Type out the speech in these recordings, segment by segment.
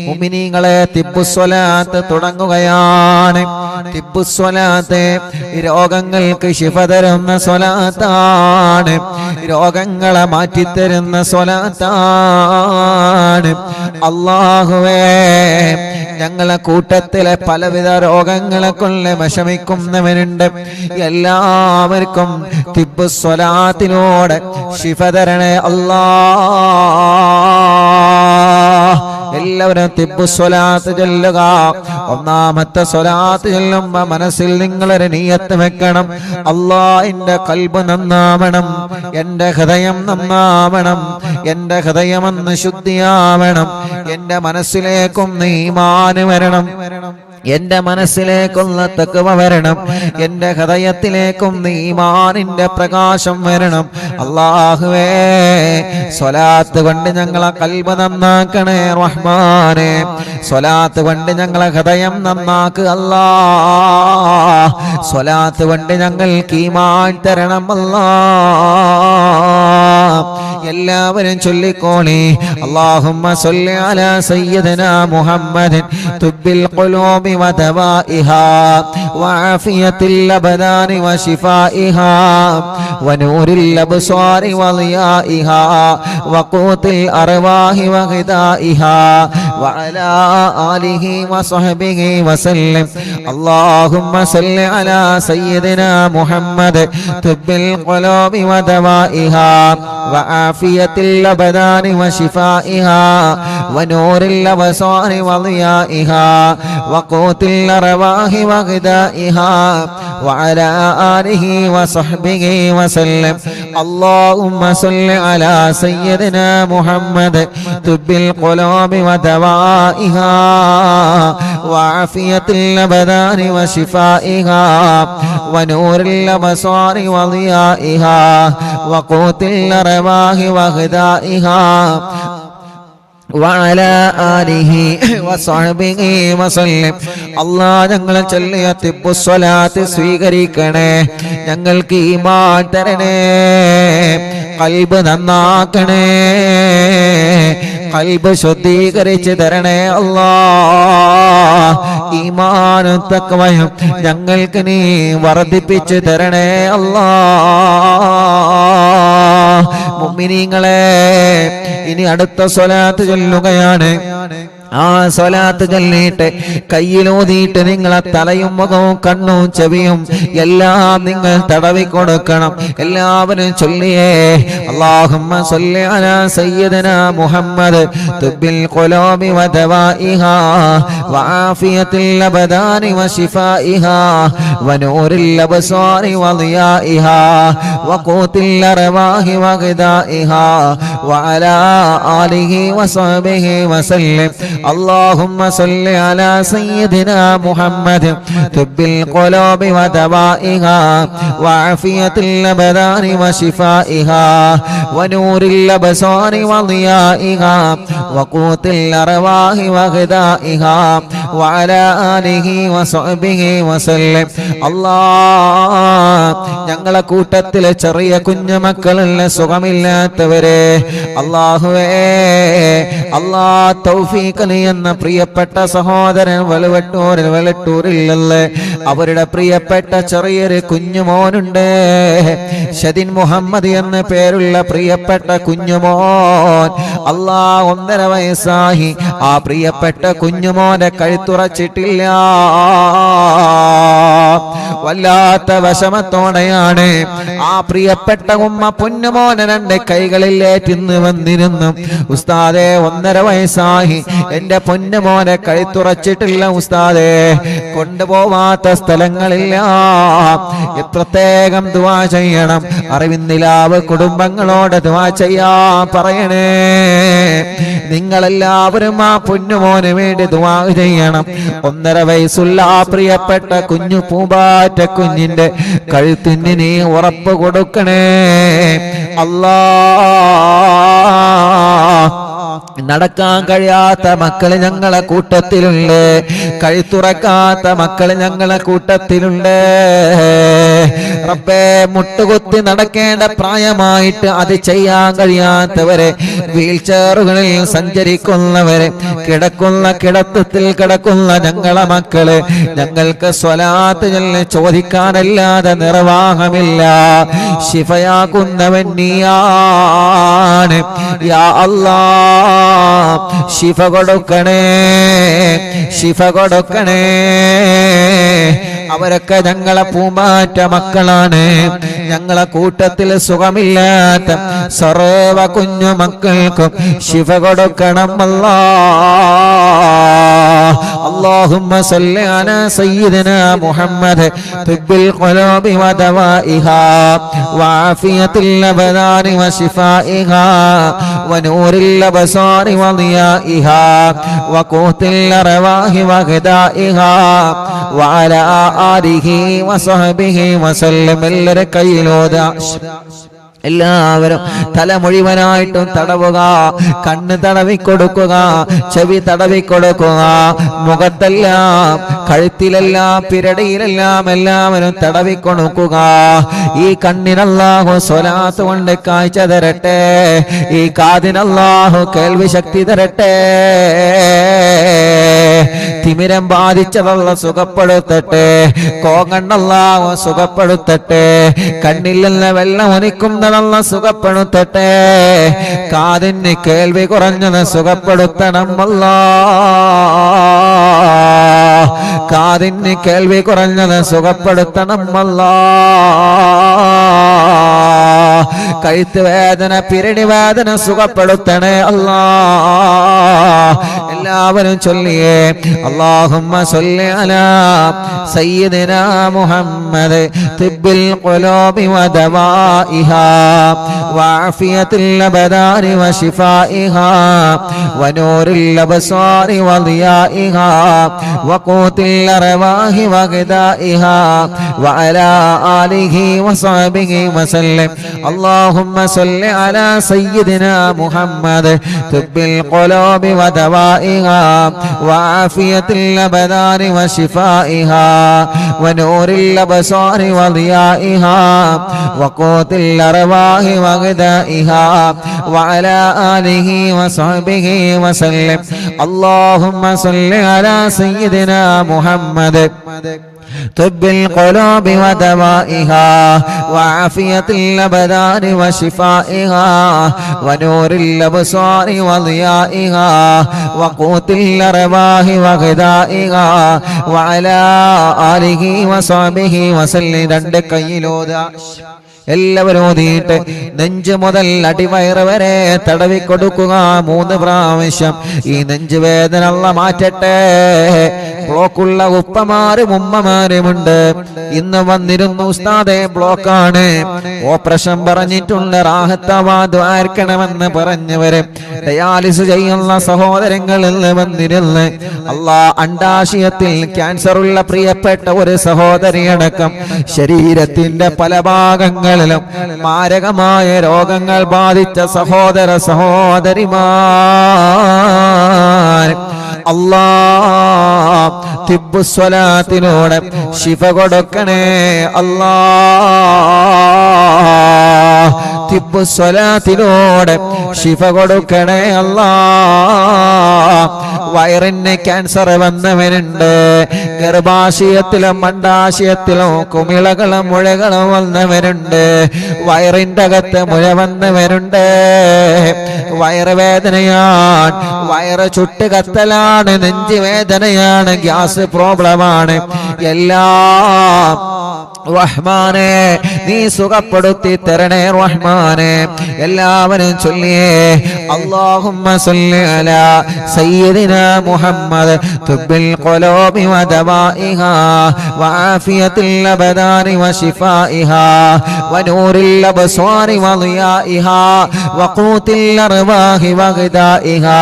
മുഅ്മിനീങ്ങളെ തിബ്ബുസ്വലാത്ത് തുടങ്ങുകയാണ്. തിബ്ബുസ്വലാത്ത് രോഗങ്ങൾക്ക് ശിഫ തരുന്ന സ്വലാത്താണ്, രോഗങ്ങളെ മാറ്റിത്തരുന്ന സ്വലാത്താണ്. അല്ലാഹുവേ, ഞങ്ങളെ കൂട്ടത്തിലെ പലവിധ രോഗങ്ങളെ കൊണ്ട് വിഷമിക്കുന്നവരുണ്ട്. എല്ലാവർക്കും തിബ്ബുസ്വലാത്തിലൂടെ ശിഫ തരണേ അല്ലാഹ്. എല്ലാവരും തിബ്ബുസ്വലാത്ത് ചൊല്ലുക. ഒന്നാമത്തെ സ്വലാത്ത് ചൊല്ലുമ്പോ മനസ്സിൽ നിങ്ങളൊരു നിയ്യത്ത് വെക്കണം. അല്ലാഹ്, എന്റെ ഖൽബ് നന്നാവണം, എന്റെ ഹൃദയം നന്നാവണം, എന്റെ ഹൃദയമെന്ന് ശുദ്ധിയാവണം, എന്റെ മനസ്സിലേക്കും ഈമാൻ വരണം, എന്റെ മനസ്സിലേക്കുള്ള തഖ്വ വരണം, എന്റെ ഹൃദയത്തിലേക്കും ഈമാനിന്റെ പ്രകാശം വരണം. അല്ലാഹുവേ, സ്വലാത്ത് കൊണ്ട് ഞങ്ങളെ ഖൽബ് നന്നാക്കണേ റഹ്മാനേ. സ്വലാത്ത് കൊണ്ട് ഞങ്ങളെ ഹൃദയം നന്നാക്കുക അല്ലാഹ്. സ്വലാത്ത് കൊണ്ട് ഞങ്ങൾക്ക് ഈമാൻ തരണം അല്ലാഹ്. എല്ലാവരും ചൊല്ലിക്കോളി. അല്ലാഹുമ്മ സ്വല്ലി അലാ സയ്യിദിനാ മുഹമ്മദിൻ തുബ്ബിൽ ഖുലൂബി വദവാഇഹാ വആഫിയത്തിൽ അബ്ദാനി വശിഫാഇഹാ വനൂരിൽ അബ്സാരി വളിയാഇഹാ വഖൂത്തിൽ അർവാഹി വഗിദാഇഹാ വഅലാ ആലിഹി വസഹ്ബിഹി വസല്ലം. അല്ലാഹുമ്മ സ്വല്ലി അലാ സയ്യിദിനാ മുഹമ്മദ് തുബ്ബിൽ ഖുലൂബി വദവാഇഹാ വആഫിയത്തിൽ അബ്ദാനി വശിഫാഇഹാ വനൂരിൽ അബ്സാരി വളിയാഇഹാ വഖൂത്തിൽ അർവാഹി വഗിദാഇഹാ വഅലാ ആലിഹി വസഹ്ബിഹി വസല്ലം. അല്ലാഹുമ്മ സ്വല്ലി അലാ സയ്യിദിനാ മുഹമ്മദ് തുബ്ബിൽ ഖുലൂബി വദവാഇഹാ വആഫിയത്തിൽ അബ്ദാനി വശിഫാഇഹാ വനൂരിൽ അബ്സാരി വളിയാഇഹാ വഖൂത്തിൽ അർവാഹി വഗിദാഇഹാ വഅലാ ആലിഹി വസഹ്ബിഹി വസല്ലം. അല്ലാഹ്, ഞങ്ങൾ ചൊല്ലിയ തിബ്ബുസ്വലാത്ത് സ്വീകരിക്കണേ, ഞങ്ങൾക്ക് ഈമാൻ തരണേ, ഖൽബ് നന്നാക്കണേ, ഖൽബ് ശുദ്ധീകരിച്ച് തരണേ അല്ലാഹ്. ഈമാനും തഖ്വയും ഞങ്ങൾക്ക് നീ വർദ്ധിപ്പിച്ച് തരണേ അല്ലാഹ്. മുഅ്മിനീങ്ങളെ, ഇനി അടുത്ത സ്വലാത്ത് ചൊല്ലുകയാണ്. ആ സ്വലാത്ത് ചൊല്ലിയിട്ട് കയ്യിലൂതിയിട്ട് നിങ്ങളെ തലയും മുഖവും കണ്ണും ചെവിയും എല്ലാം നിങ്ങൾ തടവി കൊടുക്കണം. എല്ലാവരും ചൊല്ലിയേ. അല്ലാഹുമ്മ സ്വല്ലി അലാ സയ്യിദിനാ മുഹമ്മദ് തുബ്ബിൽ ഖുലൂബി വദവാഇഹാ വആഫിയത്തിൽ അബ്ദാനി വശിഫാഇഹാ വനൂരിൽ അബ്സാരി വളിയാഇഹാ വഖൂത്തിൽ അർവാഹി വഗിദാഇഹാ വഅലാ ആലിഹി വസഹ്ബിഹി വസല്ലം. اللهم صل على سيدنا محمد طب القلوب ودوائها وعافية الأبدان وشفائها ونور الأبصار وضيائها وقوت الأرواح وغذائها وعلى آله وصحبه وسلم. ഞങ്ങളെ കൂട്ടത്തിലെ ചെറിയ കുഞ്ഞുമക്കളല്ല, സുഖമില്ലാത്തവരെ അല്ലാഹുവേ, അല്ലാഹ് തൗഫീഖ് എന്ന പ്രിയപ്പെട്ട സഹോദരൻ വെളട്ടൂരിലല്ലേ, അവരുടെ പ്രിയപ്പെട്ട ചെറിയൊരു കുഞ്ഞുമോനുണ്ട്, ഷദിൻ മുഹമ്മദ് എന്ന പേരുള്ള പ്രിയപ്പെട്ട കുഞ്ഞുമോൻ. അല്ലാഹ്, 1.5 വയസ്സായി. ആ പ്രിയപ്പെട്ട കുഞ്ഞുമോനെ കഴുത്തുറച്ചിട്ടില്ല. വല്ലാത്ത വിഷമത്തോടെയാണ് ആ പ്രിയപ്പെട്ട ഉമ്മ പൊന്നുമോനെ 2 കൈകളിലേറ്റിന്ന് വന്നിരുന്നു. ഉസ്താദേ, 1.5 വയസ്സായി, എന്റെ പൊന്നുമോനെ കഴുത്തുറച്ചിട്ടില്ല ഉസ്താദേ, കൊണ്ടുപോവാത്ത സ്ഥലങ്ങളില്ല. പ്രത്യേകം ദുആ ചെയ്യണം. അറിവിന്നിലാവ് കുടുംബങ്ങളോട് ദുആ ചെയ്യാൻ പറയണേ. നിങ്ങളെല്ലാവരും ആ പൊന്നുമോന് വേണ്ടി ദുആ ചെയ്യണം. 1.5 വയസ്സുള്ള ആ പ്രിയപ്പെട്ട കുഞ്ഞു പൂമ്പാറ്റ കുഞ്ഞിന്റെ കഴുത്തിന് നീ ഉറപ്പ് കൊടുക്കണേ അല്ലാഹ്. നടക്കാൻ കഴിയാത്ത മക്കള് ഞങ്ങളെ കൂട്ടത്തിലുണ്ട്, കഴുത്തുറക്കാത്ത മക്കള് ഞങ്ങളെ കൂട്ടത്തിലുണ്ട്. റബ്ബേ, മുട്ടുകുത്തി നടക്കേണ്ട പ്രായമായിട്ട് അത് ചെയ്യാൻ കഴിയാത്തവരെ, വീൽ ചെയറുകളിൽ സഞ്ചരിക്കുന്നവരെ, കിടക്കുന്ന കിടത്തത്തിൽ കിടക്കുന്ന ഞങ്ങളെ മക്കള്, ഞങ്ങൾക്ക് സ്വലാത്ത് ചൊല്ലി ചോദിക്കാനല്ലാതെ നിർവാഹമില്ല. ശിഫയാക്കുന്നവൻ നീയാണ് യാ അല്ലാഹ്. ശിഫ കൊടുക്കണേ, ശിഫ കൊടുക്കണേ. അവരൊക്കെ ഞങ്ങളെ പൂമാറ്റ മക്കളാണ്. ഞങ്ങളെ കൂട്ടത്തിൽ സുഖമില്ലാത്ത സർവ കുഞ്ഞു മക്കൾക്കും ശിഫ കൊടുക്കണം അല്ലാഹ്. اللهم صل على سيدنا محمد طب القلوب ودوائها وعافية الأبدان وشفائها ونور الأبصار وضيائها وقوت الأرواح وغذائها وعلى آله وصحبه وسلم. എല്ലാവരും തല മുഴുവനായിട്ടും തടവുക, കണ്ണ് തടവിക്കൊടുക്കുക, ചെവി തടവിക്കൊടുക്കുക, മുഖത്തെല്ലാം കഴുത്തിലെല്ലാം പിരടിയിലെല്ലാം എല്ലാവരും തടവിക്കൊടുക്കുക. ഈ കണ്ണിനല്ലാഹു സ്വലാത്ത് കൊണ്ട് കാഴ്ച തരട്ടെ, ഈ കാതിനല്ലാഹു കേൾവി ശക്തി തരട്ടെ. തിമിരം ബാധിച്ചതല്ല സുഖപ്പെടുത്തട്ടെ, കോങ്ങണ്ണല്ലാഹു സുഖപ്പെടുത്തട്ടെ, കണ്ണിൽ നിന്ന് വെള്ളം ഒലിക്കുന്നതല്ല സുഖപ്പെടുത്തട്ടെ, കാതിന് കേൾവി കുറഞ്ഞത് സുഖപ്പെടുത്തണം അല്ലാഹ്. കാതിന് കേൾവി കുറഞ്ഞത് സുഖപ്പെടുത്തണം അല്ലാഹ്. കഴുത്ത് വേദന പിരടി വേദന സുഖപ്പെടുത്തണേ അല്ലാഹ്. എല്ലാവരും ചൊല്ലിയേ اللهم صل على سيدنا محمد طب القلوب ودوائها وعافية الأبدان وشفائها ونور الأبصار وضيائها وقوت الأرواح وغذائها وعلى آله وصحبه وسلم. اللهم صل على سيدنا محمد طب القلوب ودوائها وعافية الأبدان وشفائها ونور الأبصار وضيائها وقوت الأرواح وغذائها وعلى آله وصحبه وسلم. اللهم صل على سيدنا محمد طب القلوب ودوائها وعافية الأبدان وشفائها ونور الأبصار وضيائها وقوت الأرواح وغذائها وعلى آله وصحبه وسلم. രണ്ട് കൈയിലോതാ എല്ലാവരും ഓതിയിട്ട് നെഞ്ച് മുതൽ അടിവയറ് വരെ തടവിക്കൊടുക്കുക 3 പ്രാവശ്യം. ഈ നെഞ്ചുവേദന അല്ലാഹ് മാറ്റട്ടെ. ബ്ലോക്കുള്ള ഉപ്പമാരും ഉമ്മമാരുമുണ്ട്. ഇന്ന് വന്നിരുന്നു ഉസ്താദേ ബ്ലോക്കാണ്, ഓപ്പറേഷൻ പറഞ്ഞിട്ടുണ്ട്, റാഹത്താവാ ദ്വാർക്കണമെന്ന് പറഞ്ഞവര്, ഡയാലിസ് ചെയ്യുന്ന സഹോദരങ്ങളിൽ വന്നിരുന്ന് അല്ലാഹ് അണ്ടാശയത്തിൽ ക്യാൻസറുള്ള പ്രിയപ്പെട്ട ഒരു സഹോദരിയടക്കം ശരീരത്തിന്റെ പല ഭാഗങ്ങളിലും മാരകമായ രോഗങ്ങൾ ബാധിച്ച സഹോദര സഹോദരിമാർ അല്ലാഹ് തിബ്ബുസ്വലാത്തിലൂടെ ശിഫ കൊടുക്കണേ അല്ലാഹ്. തിബ്ബുസ്വലാത്തിലൂടെ ശിഫ കൊടുക്കണേ അല്ലാഹ്. വയറിന് ക്യാൻസർ വന്നവരുണ്ട്, ഗർഭാശയത്തിലും അണ്ടാശയത്തിലും കുമിളകളും മുഴകളും വന്നവരുണ്ട്, വയറിന്റെ അകത്ത് മുഴ വന്നവരുണ്ട്, വയറുവേദനയാണ്, വയറ് ചുട്ട് കത്തലാണ്, നെഞ്ച് വേദനയാണ്, ഗ്യാസ് പ്രോബ്ലമാണ്, എല്ലാം റഹ്മാനെ നീ സുഖപ്പെടുത്തി തരണേ റഹ്മാനെ. എല്ലാവരും ചൊല്ലിയേ അല്ലാഹുമ്മ സല്ലി അലാ സയ്യിദിനാ മുഹമ്മദ് തുബ്ബിൽ ഖുലൂബി വദവാഇഹാ വആഫിയത്തിൽ അബദാനി വശിഫാഇഹാ വനൂറിൽ അബ്സ്വാരി വളിയാഇഹാ വഖൂത്തിൽ അർവാഹി വഗദാഇഹാ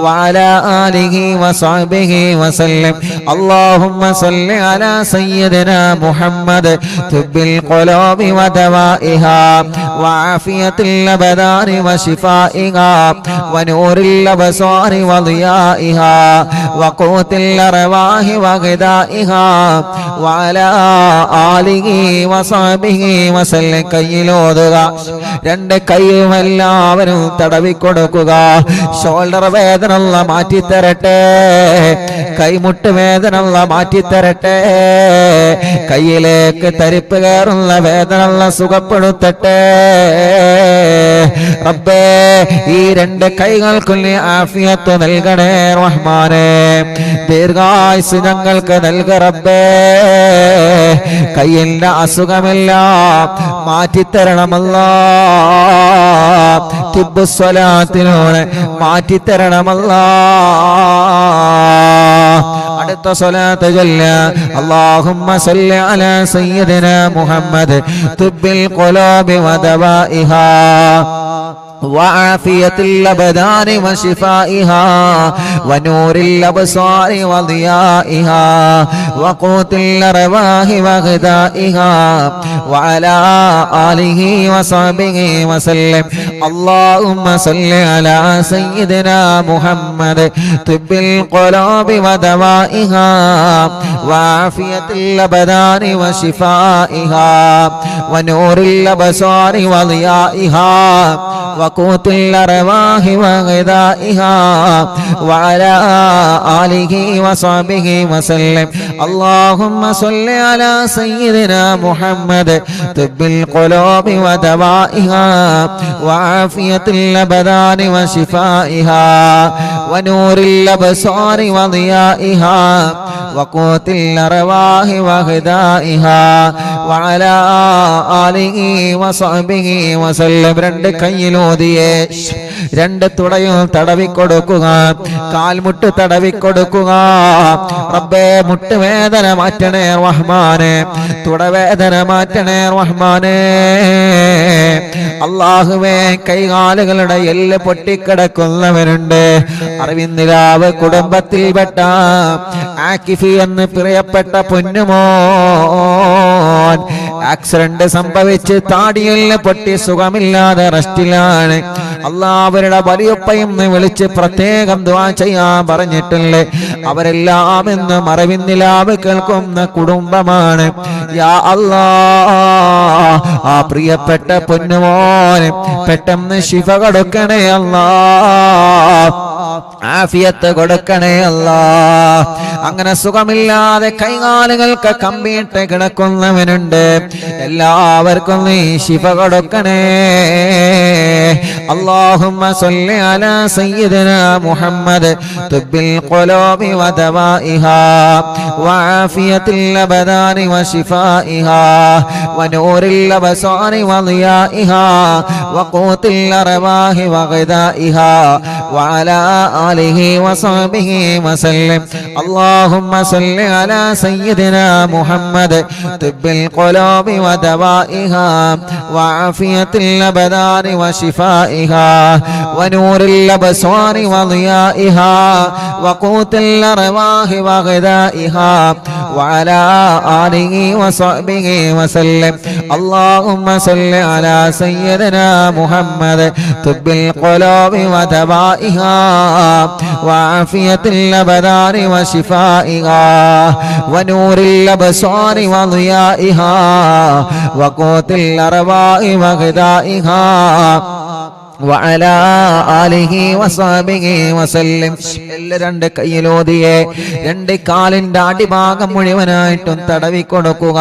വഅലാ ആലിഹി വസഹ്ബിഹി വസല്ലം. അല്ലാഹുമ്മ സല്ലി അലാ സയ്യിദിനാ മുഹമ്മദ് طب القلوب ودوائها وعافية الأبدان وشفائها ونور الأبصار وضيائها وقوت الأرواح وغذائها وعلى آله وصحبه وسلم കയ്യിലോതുക രണ്ട് കൈയും എല്ലാവരും തടവിക്കൊടുക്കുക ഷോൾഡർ വേദന അല്ലാഹ് മാറ്റിത്തരട്ടെ കൈമുട്ട് വേദന അല്ലാഹ് മാറ്റിത്തരട്ടെ കയ്യിലേക്ക് തരിപ്പ് കയറുന്ന വേദന അല്ലാഹ് സുഖപ്പെടുത്തട്ടെ റബ്ബേ ഈ രണ്ട് കൈകൾക്കും നീ ആഫിയത്ത് നൽകണേ റഹ്മാനേ ദീർഘായുസ് ഞങ്ങൾക്ക് നൽക റബ്ബേ കയ്യിന്റെ അസുഖമെല്ലാം മാറ്റിത്തരണമല്ലാ തിബ്ബു സ്വലാത്തിലൂടെ മാറ്റിത്തരണമല്ലാ അടുത്ത സ്വലാത്ത് ചൊല്ല അല്ലാഹുമ്മ സല്ലി അലാ സയ്യിദിനാ മുഹമ്മദ് തുബ്ബിൽ ഖുലൂബി വദവാഇഹാ وعافية الأبدان وشفائها ونور الأبصار وضيائها وقوت الأرواح وغذائها وعلى آله وصحبه وسلم اللهم صل على سيدنا محمد طب القلوب ودوائها وعافية الأبدان وشفائها ونور الأبصار وضيائها وقوت الأرواح وغذائها وعلى آله وصحبه وسلم اللهم صل على سيدنا محمد طب القلوب ودوائها وعافية الأبدان وشفائها ونور الأبصار وضيائها وقوت الأرواح وغذائها وعلى آله وصحبه وسلم രണ്ട് കയ്യിലോതിയേ രണ്ട് തുടയും തടവിക്കൊടുക്കുക കാൽമുട്ട് തടവിക്കൊടുക്കുക റബ്ബേ മുട്ടുവേദന മാറ്റണേ റഹ്മാനേ തുടവേദന മാറ്റണേ റഹ്മാനേ അല്ലാഹുവേ കൈകാലുകളുടെ എല്ല് പൊട്ടിക്കിടക്കുന്നവരുണ്ട് അറിവിന്ദിലാവ് കുടുംബത്തിൽപ്പെട്ട ആക്കിഫി എന്ന് പ്രിയപ്പെട്ട പൊന്നുമോൻ ആക്സിഡന്റ് സംഭവിച്ച് താടിയെല്ല് പൊട്ടി സുഖമില്ലാതെ റെസ്റ്റിലാണ് അല്ലാഹുവരുടെ വലിയപ്പയും വിളിച്ച് പ്രത്യേകം ദുആ ചെയ്യാൻ പറഞ്ഞിട്ടുണ്ട് അവരെല്ലാം ഇന്ന് മറവിന്ദിലാവ് കേൾക്കുന്ന കുടുംബമാണ് യാ അല്ലാഹ് ആ പ്രിയപ്പെട്ട പൊന്നുമോനെ പെട്ടെന്ന് ശിഫ കൊടുക്കണേ അല്ലാഹ് ആഫിയത്ത് കൊടുക്കണേ അല്ലാഹ് അങ്ങനെ സുഖമില്ലാതെ കൈകാലുകൾക്ക് കമ്പിയിട്ട് കിടക്കുന്നവനുണ്ട് എല്ലാവർക്കും നീ ശിഫ കൊടുക്കണേ اللهم صل على سيدنا محمد طب القلوب ودوائها وعافية الأبدان وشفائها ونور الأبصار وضيائها وقوت الأرواح وغذائها وعلى آله وصحبه وسلم اللهم صل على سيدنا محمد طب القلوب ودوائها وعافية الأبدان وشفائها ونور الأبصار وضيائها وقوت الأرواح وغذائها وعلى آله وصحبه وسلم اللهم صل على سيدنا محمد طب القلوب ودوائها وعافية الأبدان وشفائها ونور الأبصار وضيائها وقوت الأرواح وغذائها وعلى آله وصحبه وسلم രണ്ട് കയ്യിലോതിയെ രണ്ട് കാലിന്റെ അടിഭാഗം മുഴുവനായിട്ടും തടവി കൊടുക്കുക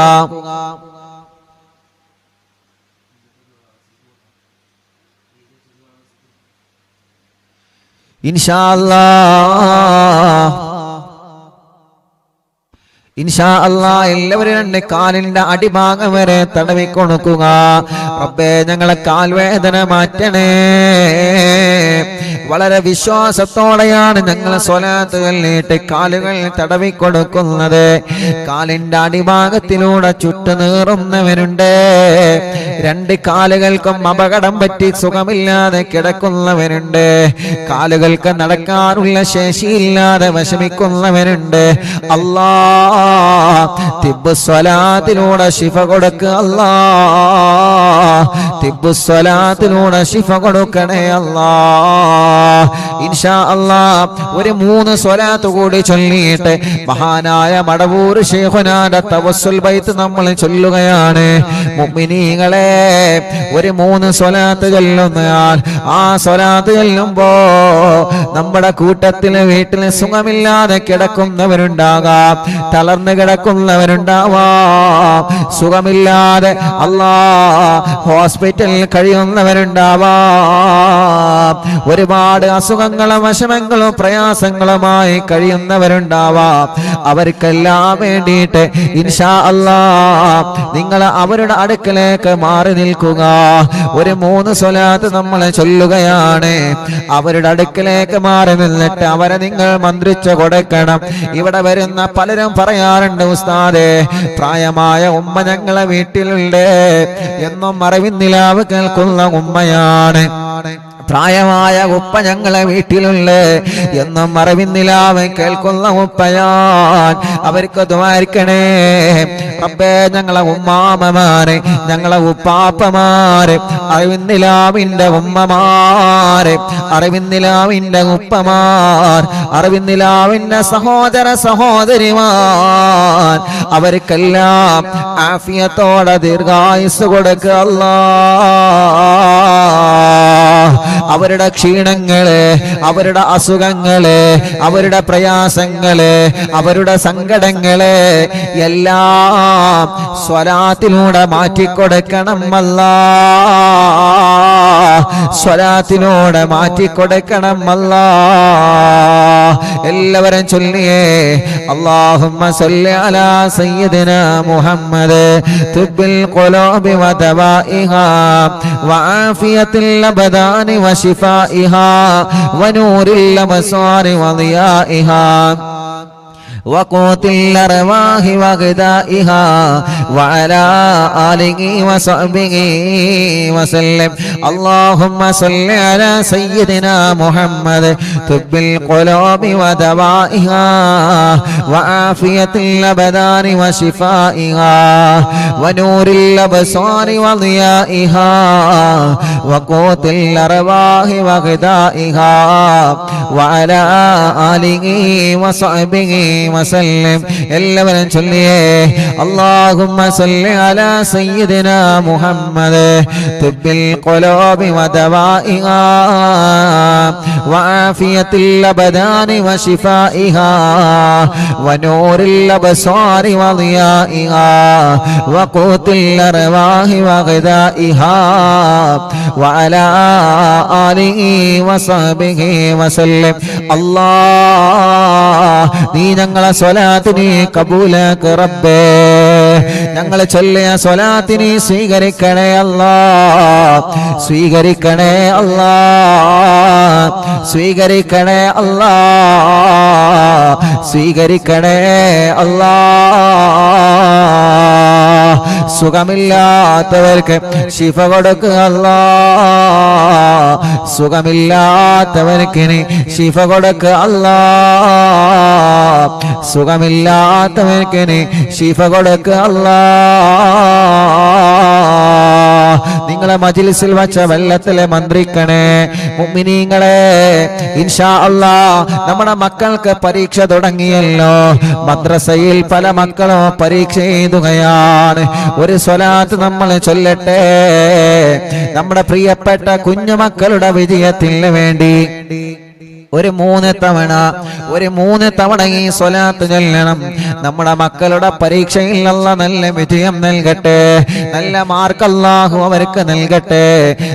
ഇൻഷാ അല്ലാഹ് എല്ലാവരും രണ്ട് കാലിന്റെ അടിഭാഗം വരെ തടവി കൊടുക്കുക റബ്ബേ ഞങ്ങളെ കാൽവേദന മാറ്റണേ വളരെ വിശ്വാസത്തോടെയാണ് ഞങ്ങൾ സ്വലാത്ത് ചൊല്ലിയിട്ട് കാലുകൾ തടവിക്കൊടുക്കുന്നത്. കാലിന്റെ അടിഭാഗത്തിലൂടെ ചുട്ടുനീറുന്നവനുണ്ട്. രണ്ട് കാലുകൾക്കും അപകടം പറ്റി സുഖമില്ലാതെ കിടക്കുന്നവനുണ്ട്. കാലുകൾക്ക് നടക്കാനുള്ള ശേഷിയില്ലാതെ വിഷമിക്കുന്നവനുണ്ട്. അല്ലാ തിബ്ബു സ്വലാത്തിലൂടെ ശിഫ കൊടുക്കുക. അല്ലാ തിബ്ബു സ്വലാത്തിലൂടെ ശിഫ കൊടുക്കണേ അല്ലാ. ഇൻഷാ അല്ലാ ഒരു 3 സ്വലാത്ത് കൂടി ചൊല്ലിയിട്ട് മഹാനായ മടവൂർ ശൈഖുനാന്റെ തവസ്സുൽ ബൈത്ത് നമ്മൾ ചൊല്ലുകയാണ്. മുഅ്മിനീങ്ങളെ ഒരു 3 സ്വലാത്ത് ചൊല്ലുന്നയാൾ ആ സ്വലാത്ത് ചൊല്ലുമ്പോ നമ്മുടെ കൂട്ടത്തില് വീട്ടിൽ സുഖമില്ലാതെ കിടക്കുന്നവരുണ്ടാകാം, തളർന്നു കിടക്കുന്നവരുണ്ടാവാം, സുഖമില്ലാതെ അല്ലാ ഹോസ്പിറ്റലിൽ കഴിയുന്നവരുണ്ടാവാം, ഒരുപാട് അസുഖങ്ങളും വിഷമങ്ങളും പ്രയാസങ്ങളുമായി കഴിയുന്നവരുണ്ടാവാം. അവർക്കെല്ലാം വേണ്ടിയിട്ട് ഇൻഷാ അല്ലാ നിങ്ങൾ അവരുടെ അടുക്കലേക്ക് മാറി നിൽക്കുക. ഒരു 3 സ്വലാത്ത് നമ്മൾ ചൊല്ലുകയാണ്. അവരുടെ അടുക്കലേക്ക് മാറി നിന്നിട്ട് അവരെ നിങ്ങൾ മന്ത്രിച്ചു കൊടുക്കണം. ഇവിടെ വരുന്ന പലരും പറയാറുണ്ട്, ഉസ്താദേ പ്രായമായ ഉമ്മ ഞങ്ങളെ വീട്ടിലുണ്ട്, എന്നും അറിവിന്നിലാവ് കേൾക്കുന്ന ഉമ്മയാണ്. പ്രായമായ ഉപ്പ ഞങ്ങളെ വീട്ടിലുള്ള എന്നും അറിവിന്നിലാവ് കേൾക്കുന്ന ഉപ്പയാൻ. അവർക്ക് ദ്വാരിക്കണേ റബ്ബേ. ഞങ്ങളെ ഉമ്മാമമാരെ, ഞങ്ങളെ ഉപ്പാപ്പമാരെ, അറിവിന്നിലാവിന്റെ ഉമ്മമാരെ, അറിവിന്നിലാവിന്റെ ഉപ്പമാർ, അറിവിന്നിലാവിന്റെ സഹോദര സഹോദരിമാർ, അവർക്കെല്ലാം ആഫിയത്തോടെ ദീർഘായുസ് കൊടുക്കുക അല്ലാ. അവരുടെ ക്ഷീണങ്ങള്, അവരുടെ അസുഖങ്ങള്, അവരുടെ പ്രയാസങ്ങള്, അവരുടെ സങ്കടങ്ങള് എല്ലാം സ്വലാത്തിലൂടെ മാറ്റിക്കൊടുക്കണം അല്ലാ. സ്വലാത്തിലൂടെ മാറ്റിക്കൊടുക്കണം അല്ലാ. എല്ലാവരും ചൊല്ലിയേ അല്ലാഹുമ്മ സല്ലി അലാ സയ്യിദിനാ മുഹമ്മദ് തുബ്ബിൽ ഖുലൂബി വദവാഇഹാ വആഫിയത്തിൽ അബ്ദാനി വശിഫാഇഹാ വനൂരിൽ അബ്സാരി വദിയാഇഹാ وقوت الأرواح وغذائها وعلى آله وصحبه وسلم. اللهم صل على سيدنا محمد طب القلوب ودوائها وعافية الأبدان وشفائها ونور الأبصار وضيائها وقوت الأرواح وغذائها وعلى آله وصحبه وسلم. എല്ലാവരും ചൊല്ലിയേ اللهم صل على سيدنا محمد طب القلوب ودوائها وعافية الأبدان وشفائها ونور الأبصار وضيائها وقوت الأرواح وغذائها وعلى آله وصحبه وسلم. الله നീ ഞങ്ങളെ സ്വലാത്തിനെ കബൂലാക്ക് റബ്ബേ. ഞങ്ങൾ ചൊല്ലിയ സ്വലാത്തിനെ സ്വീകരിക്കണേ അല്ലാ. സ്വീകരിക്കണേ അല്ലാ. സ്വീകരിക്കണേ അല്ലാ. സ്വീകരിക്കണേ അല്ലാ. സുഖമില്ലാത്തവർക്ക് ശിഫ കൊടുക്കുക അല്ലാ. സുഖമില്ലാത്തവർക്ക് ശിഫ കൊടുക്കുക അല്ലാ. സുഖമില്ലാത്തവർക്ക് ശിഫ കൊടുക്കുക അല്ലാ. നിങ്ങളെ മജ്ലിസിൽ വച്ച വെള്ളത്തിലെ മന്ത്രിക്കണേ മുഅ്മിനീങ്ങളെ. ഇൻഷാ അല്ലാഹ് നമ്മുടെ മക്കൾക്ക് പരീക്ഷ തുടങ്ങിയല്ലോ. മദ്രസയിൽ പല മക്കളും പരീക്ഷ എഴുതുകയാണ്. ഒരു സ്വലാത്ത് നമ്മൾ ചൊല്ലട്ടെ നമ്മുടെ പ്രിയപ്പെട്ട കുഞ്ഞുമക്കളുടെ വിജയത്തിന് വേണ്ടി. ഒരു 3 തവണ ഈ സ്വലാത്ത് ചൊല്ലണം. നമ്മുടെ മക്കളുടെ പരീക്ഷയിൽ അല്ലാഹ് നല്ല വിജയം നൽകട്ടെ, നല്ല മാർക്ക് അല്ലാഹു അവർക്ക് നൽകട്ടെ,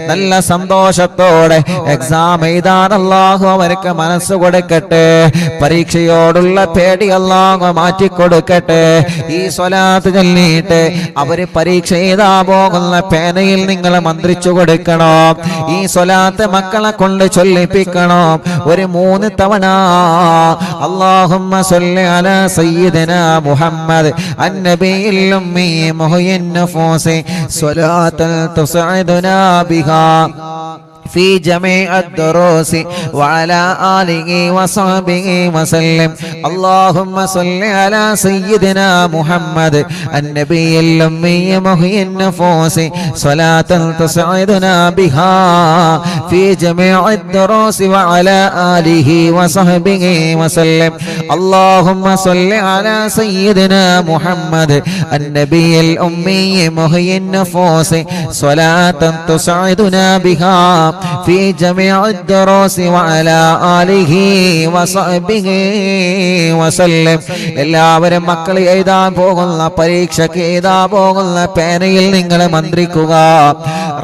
നല്ല സന്തോഷത്തോടെ എക്സാം എഴുതാൻ അല്ലാഹു അവർക്ക് മനസ്സ് കൊടുക്കട്ടെ, പരീക്ഷയോടുള്ള പേടി അല്ലാഹു മാറ്റിക്കൊടുക്കട്ടെ. ഈ സ്വലാത്ത് ചൊല്ലിയിട്ട് അവര് പരീക്ഷ എഴുതാ പോകുന്ന പേനയിൽ നിങ്ങൾ മന്ത്രിച്ചു കൊടുക്കണം. ഈ സ്വലാത്ത് മക്കളെ കൊണ്ട് ചൊല്ലിപ്പിക്കണം. ഒരു 3 തവണ അല്ലാഹുമ്മ സ്വല്ലി അലാ സയ്യിദിനാ മുഹമ്മദ് അന്നബിയിൽ ഉമ്മി മുഹയ്യിൻ നഫൂസി സ്വലാത്തൻ തുസ്ഇദുനാ ബിഹാ في جميع الدروس وعلى آله وصحبه وسلم. اللهم صل على سيدنا محمد النبي الأمي محيي النفوس صلاة تسعدنا بها في جميع الدروس وعلى آله وصحبه وسلم. اللهم صل على سيدنا محمد النبي الأمي محيي النفوس صلاة تسعدنا بها في جميع الدروس وعلى آله وصحبه وسلم. എല്ലാവരും മക്കൾ എഴുതാൻ പോകുന്ന പരീക്ഷയ്ക്ക് എഴുതാൻ പോകുന്ന പേനയിൽ നിങ്ങൾ മന്ത്രിക്കുക.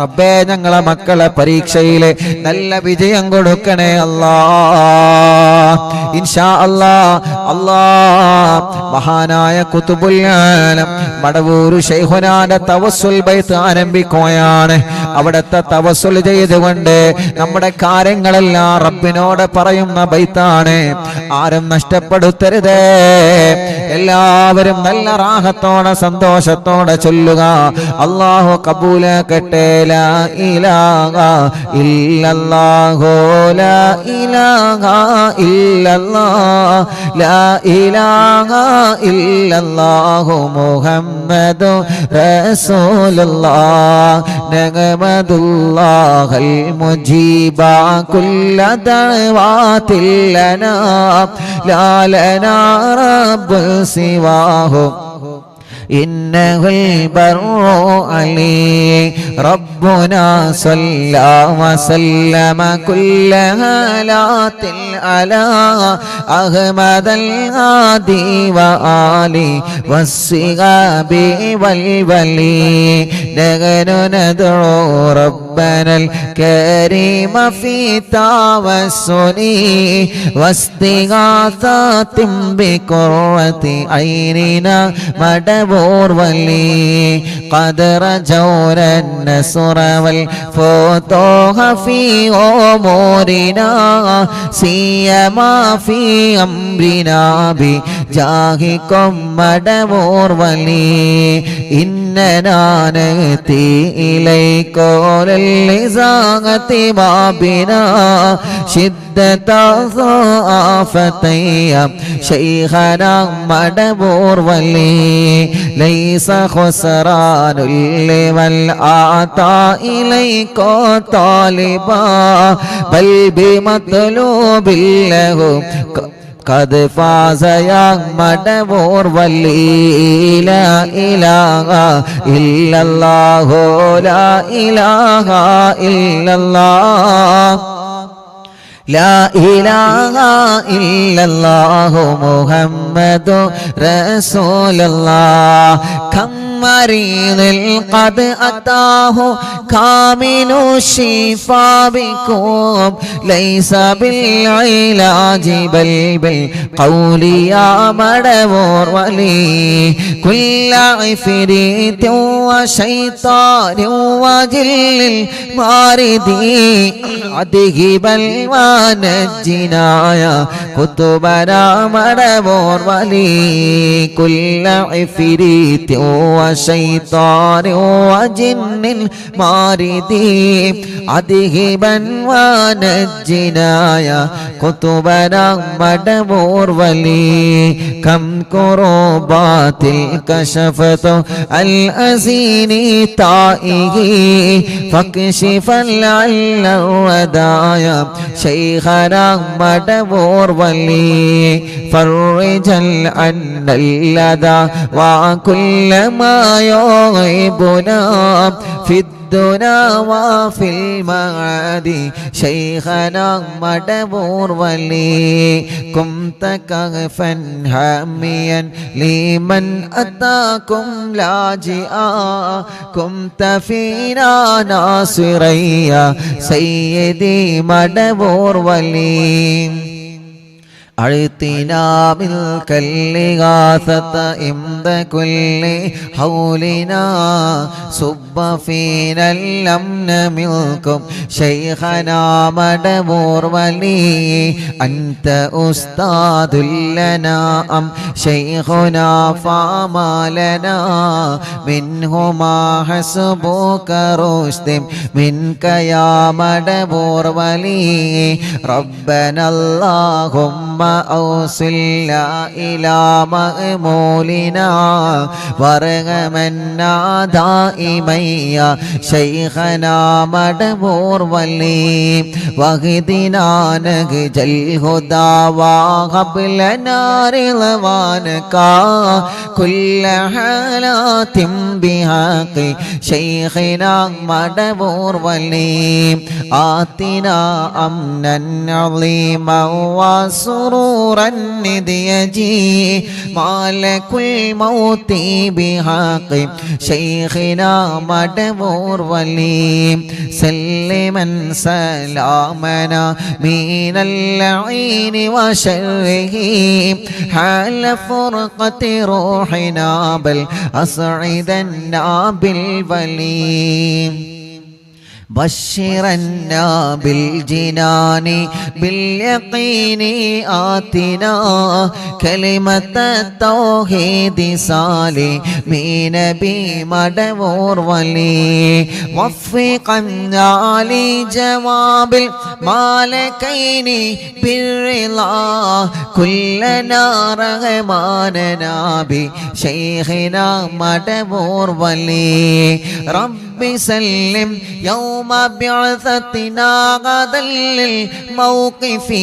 റബ്ബേ, ഞങ്ങളെ മക്കളെ പരീക്ഷയിൽ നല്ല വിജയം കൊടുക്കണേ അല്ലാഹ്. ഇൻഷാ അല്ലാഹ്. അല്ലാഹ് മഹാനായ ഖുതുബുൽ ആലം മടവൂർ ശൈഖുനാന്റെ തവസ്സുൽ ബൈത്ത് ആരംഭിക്കുകയാണ്. അവിടുത്തെ തവസ്സുൽ ചെയ്തുകൊണ്ട് നമ്മുടെ കാര്യങ്ങളെല്ലാം റബ്ബിനോട് പറയുന്ന ബൈത്താണ്. ആരും നഷ്ടപ്പെടുത്തരുതേ. എല്ലാവരും നല്ല റാഹത്തോടെ സന്തോഷത്തോടെ ചൊല്ലുക. അല്ലാഹു കബൂലാക്കട്ടെ. ലാ ഇലാഹ ഇല്ലല്ലാഹു ലാ ഇലാഹ ഇല്ലല്ലാഹ് ലാ ഇലാഹ ഇല്ലല്ലാഹു മുഹമ്മദു റസൂലുള്ളാഹ് നഗമദുല്ലാഹൽ മുജീബ കുല്ല ദഅവാതിൽ ലനാ ലാ ലനാ റബ്ബു സിവാഹു إنه البر علي ربنا صلى وسلم كل هالات على أحمد الهادي وآله والصحاب والولي نحن ندعو ربنا الكريم في توسل واستغاثة بقرة عيننا مدبور ولي قد رجونا النصر والفتوح في أمورنا سيما في أمرنا بجاهكم مدبور ولي إننا نأتي إليك للإزاغة بابنا شدة ضعافتي شيخنا مدبور ولي ليس خسران لمن أعطى إليك طالبا بل بمطلوب له قد فاز يا مدبور ولي لا إله إلا الله لا إله إلا الله لا إله إلا الله محمد رسول الله كم مريض قد أتاه كامل الشفاء بكم ليس بالعلاج بل بالقول يا مدبور ولي كل عفريت وشيطان وجل الماردي أذهب ونجنا يا كتبنا مدبور ولي كل عفريت وشيطان وجن ماردي أذهبا ونجنا يا كتبنا مدبور ولي كم كربات كشفت الأزين طائه فاكشف لعل الودايا شيخنا مدبور ولي فرج عنا اللدى وكل ما غيبنا في الدنا وفي المعاد شيخنا مدبور ولي كنت كغفا حاميا لمن أتاكم لاجئا كنت فينا ناصريا سيدي مدبور ولي أعطنا ملك الإغاثة عند كل حولنا صب فينا الأمن منكم شيخنا مدبور ولي أنت أستاذ لنا أم شيخنا فما لنا منهما حسبك رشد منك يا مدبور ولي ربنا اللهم أوصلنا إلى مأمولنا وارغمنا دائما يا شيخنا مدبور ولي واهدنا نهج الهدى وهب لنا رضوانك كل حالات بحق شيخنا مدبور ولي آتنا أمنا عظيما وسرورا نديجي مالك الموت بحق شيخنا مدبور ولي سلما سلامنا من اللعين وشره حال فرقة روحنا بل أسعدنا بالولي بشرنا بالجنان باليقين آتنا كلمة التوحيد سالمين بمدبور ولي وفقنا لجواب المالكين بالرضا كلنا رغماننا بشيخنا مدبور ولي رب سلم يوم بعثتنا غدا للموقف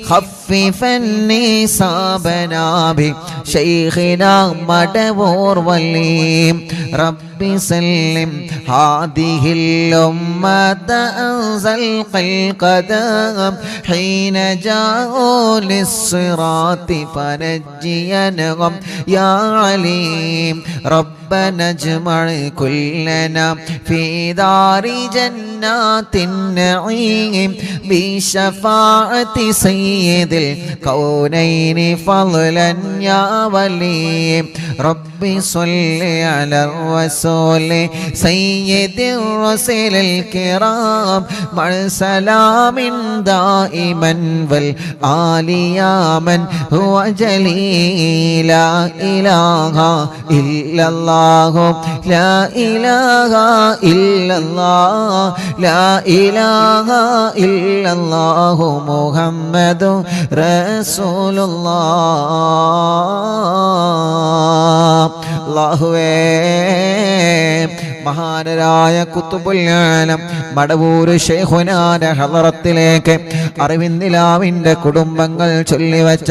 خففا نصابنا بشيخنا مدبور ولي رب سلم هذه الأمة أنزل القدم حين جاءوا للصراط فنجينهم يا عليم ربنا اجمع كلنا في دار جنات النعيم بشفاعة سيد الكونين فضلا يا ولي رب صل على الرسول سيد الرسل الكرام مع سلام دائما والآل يا من هو جليل لا إله إلا الله لا إله إلا الله لا إله إلا الله محمد رسول الله അല്ലാഹുവേ മഹാനരായ ഖുത്ബുൽ ആലം മടവൂർ ശൈഖുനാന്റെ ഹളറത്തിലേക്ക് അറിവിന്ദിലാവിന്റെ കുടുംബങ്ങൾ ചൊല്ലിവച്ച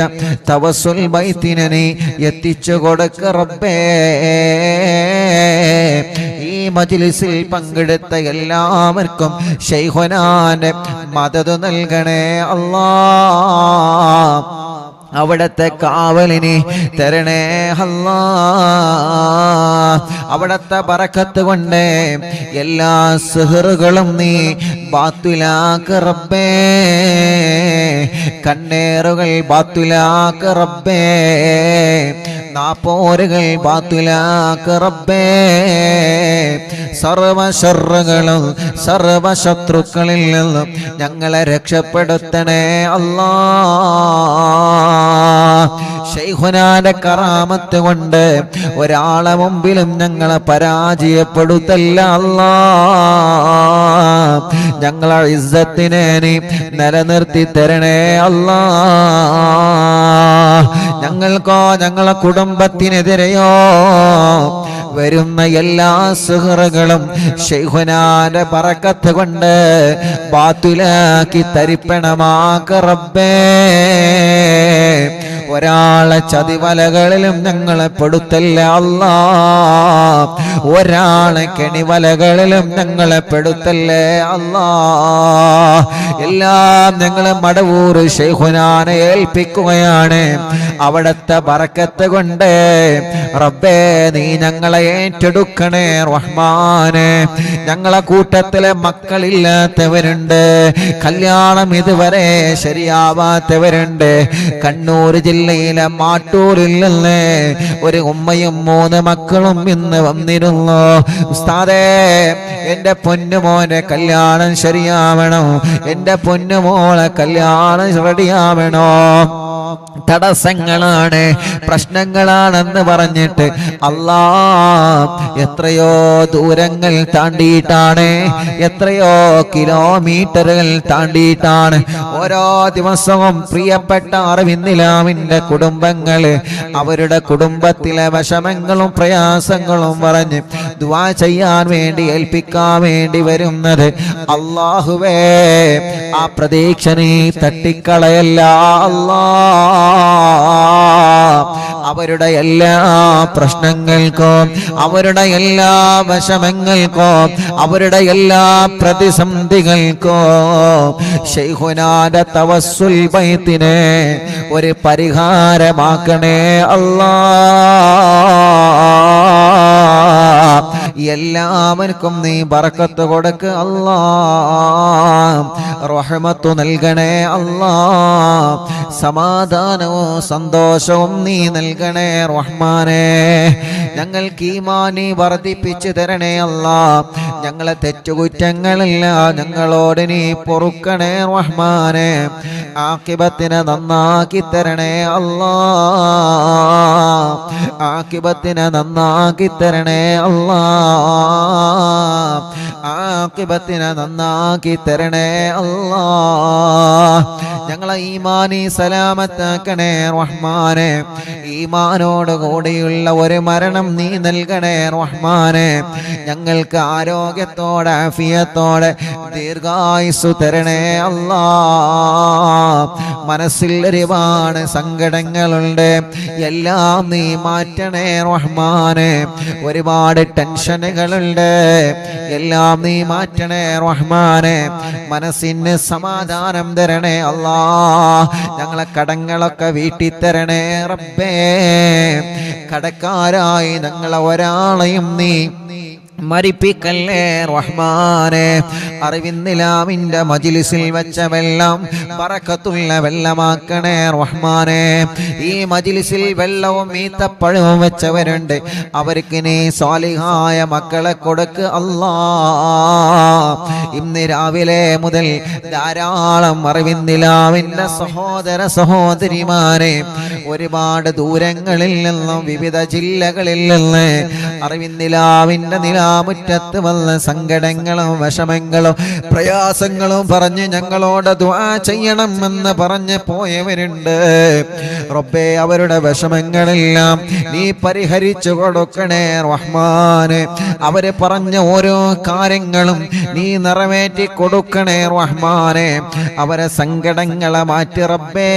തവസ്സുൽ ബൈത്തിനെ നീ എത്തിച്ചു കൊടുക്ക റബ്ബേ ഈ മജ്ലിസിൽ പങ്കെടുത്ത എല്ലാവർക്കും ശൈഖുനാന്റെ മദദ് നൽകണേ അല്ലാഹ് അവിടത്തെ കാവലിനെ തരണേ അല്ലാ അവിടത്തെ ബറക്കത്ത് കൊണ്ട് എല്ലാ സിഹറുകളും നീ ബാത്തിലാക്ക് റബ്ബേ കണ്ണേറുകൾ ബാത്തിലാക്ക് റബ്ബേ നാപ്പോരുകൾ ബാത്തിലാക്ക് റബ്ബേ സർവ ശർറുകളും സർവ ശത്രുക്കളിൽ നിന്നും ഞങ്ങളെ രക്ഷപ്പെടുത്തണേ അല്ലാ ശൈഖുനാന്റെ കറാമത്ത് കൊണ്ട് ഒരാളെ മുമ്പിലും ഞങ്ങളെ പരാജയപ്പെടുത്തല്ല അല്ലാ ഞങ്ങളെ ഇസ്സത്തിനെ നീ നിലനിർത്തി തരണേ അല്ലാ ഞങ്ങൾക്കോ ഞങ്ങളെ കുടുംബത്തിനെതിരെയോ വരുന്ന എല്ലാ സുഹൃകളും ശൈഖുനാന്റെ ബറക്കത്ത് കൊണ്ട് ബാത്തിലാക്കി തരിപ്പണമാക്ക റബ്ബേ. ഒരാളെ ചതിവലകളിലും ഞങ്ങളെ പെടുത്തല്ലേ അല്ലാ, ഒരാളെ കെണിവലകളിലും ഞങ്ങളെ പെടുത്തല്ലേ അല്ലാ. എല്ലാം ഞങ്ങളെ മടവൂർ ശൈഖുനാനെ ഏൽപ്പിക്കുകയാണ്. അവിടത്തെ ബറക്കത്ത് കൊണ്ട് റബ്ബേ നീ ഞങ്ങളെ ഏറ്റെടുക്കണേ റഹ്മാനെ. ഞങ്ങളെ കൂട്ടത്തിലെ മക്കളില്ലാത്തവരുണ്ട്, കല്യാണം ഇതുവരെ ശരിയാവാത്തവരുണ്ട്. കണ്ണൂർ ജില്ലയിലെ മാട്ടൂരിൽ നിന്ന് ഒരു ഉമ്മയും 3 മക്കളും ഇന്ന് വന്നിരുന്നു. ഉസ്താദേ, എന്റെ പൊന്നുമോനെ കല്യാണം ശരിയാവണം, എന്റെ പൊന്നുമോളെ കല്യാണം റെഡിയാവണോ. തടസ്സങ്ങളാണ്, പ്രശ്നങ്ങളാണെന്ന് പറഞ്ഞിട്ട് അല്ലാ എത്രയോ ദൂരങ്ങൾ താണ്ടിയിട്ടാണ്, എത്രയോ കിലോമീറ്ററുകൾ താണ്ടിയിട്ടാണ് ഓരോ ദിവസവും പ്രിയപ്പെട്ട അറിവിന്നിലാമിന്റെ കുടുംബങ്ങള് അവരുടെ കുടുംബത്തിലെ വിഷമങ്ങളും പ്രയാസങ്ങളും പറഞ്ഞ് ദുആ ചെയ്യാൻ വേണ്ടി ഏൽപ്പിക്കാൻ വേണ്ടി വരുന്നത്. അല്ലാഹുവേ, ആ പ്രതീക്ഷ നീ തട്ടിക്കളയല്ല അല്ലാ. അവരുടെ എല്ലാ പ്രശ്നങ്ങൾക്കും, അവരുടെ എല്ലാ വിഷമങ്ങൾക്കും, അവരുടെ എല്ലാ പ്രതിസന്ധികൾക്കും ശൈഖുനാന്റെ തവസ്സുൽ ബൈത്തിനെ ഒരു പരിഹാരമാക്കണേ അല്ലാ. എല്ലാവർക്കും നീ ബറക്കത്ത് കൊടുക്ക് അല്ലാ, റഹ്മത്ത് നൽകണേ അല്ലാ, സമാധാനവും സന്തോഷവും നീ നൽകണേ റഹ്മാനേ. ഞങ്ങൾക്ക് ഈമാൻ വർദ്ധിപ്പിച്ചു തരണേ അല്ലാ. ഞങ്ങളെ തെറ്റുകുറ്റങ്ങളെല്ലാം ഞങ്ങളോട് നീ പൊറുക്കണേ റഹ്മാനേ. ആഖിബത്തിനെ നന്നാക്കി തരണേ അല്ലാ, ആഖിബത്തിനെ നന്നാക്കി തരണേ അല്ലാ, ആഖിബത്തിനെ നന്നാക്കി തരണേ അല്ലാ. ഞങ്ങളെ ഈമാനി സലാമത്താക്കണേ റഹ്മാനേ. ഈമാനോട് കൂടിയുള്ള ഒരു മരണം നീ നൽകണേ റഹ്മാനേ. ഞങ്ങൾക്ക് ആരോഗ്യത്തോടെ ആഫിയത്തോടെ ദീർഘായുസ്സു തരണേ അല്ലാ. മനസ്സിൽ ഒരുപാട് സങ്കടങ്ങളുണ്ട്, എല്ലാം നീ മാറ്റണേ റഹ്മാനേ. ഒരുപാട് ടെൻഷനുകളുണ്ട്, എല്ലാം നീ മാറ്റണേ റഹ്മാനേ. മനസ്സിന് സമാധാനം തരണേ അല്ലാ. ഞങ്ങളെ കടങ്ങളൊക്കെ വീട്ടി തരണേ റബ്ബേ. കടക്കാരായി ഞങ്ങളെ ഒരാളെയും നീ മരിപ്പിക്കല്ലേ റഹ്മാനെ. അറിവിന്നിലാമിന്റെ മജ്ലിസിൽ വെച്ച വെള്ളം ബറക്കത്തുള്ള വെള്ളമാക്കണേ റഹ്മാനെ. ഈ മജ്ലിസിൽ വെള്ളവും ഈത്തപ്പഴവും വെച്ചവരുണ്ട്, അവർക്ക് നീ സാലിഹായ മക്കളെ കൊടുക്ക് അല്ലാ. ഇന്ന് രാവിലെ മുതൽ ധാരാളം അറിവിന്നിലാമിന്റെ സഹോദര സഹോദരിമാരെ ഒരുപാട് ദൂരങ്ങളിൽ നിന്നും വിവിധ ജില്ലകളിൽ നിന്ന് അറിവിന്നിലാമിന്റെ മുറ്റത്ത് വന്ന സങ്കടങ്ങളും വിഷമങ്ങളും പ്രയാസങ്ങളും പറഞ്ഞ് ഞങ്ങളോട് ദുആ ചെയ്യണമെന്ന് പറഞ്ഞ് പോയവരുണ്ട്. റബ്ബേ, അവരുടെ വിഷമങ്ങളെല്ലാം നീ പരിഹരിച്ചു കൊടുക്കണേ റഹ്മാനെ. അവര് പറഞ്ഞ ഓരോ കാര്യങ്ങളും നീ നിറവേറ്റി കൊടുക്കണേ റഹ്മാനെ. അവരെ സങ്കടങ്ങളെ മാറ്റി റബ്ബേ,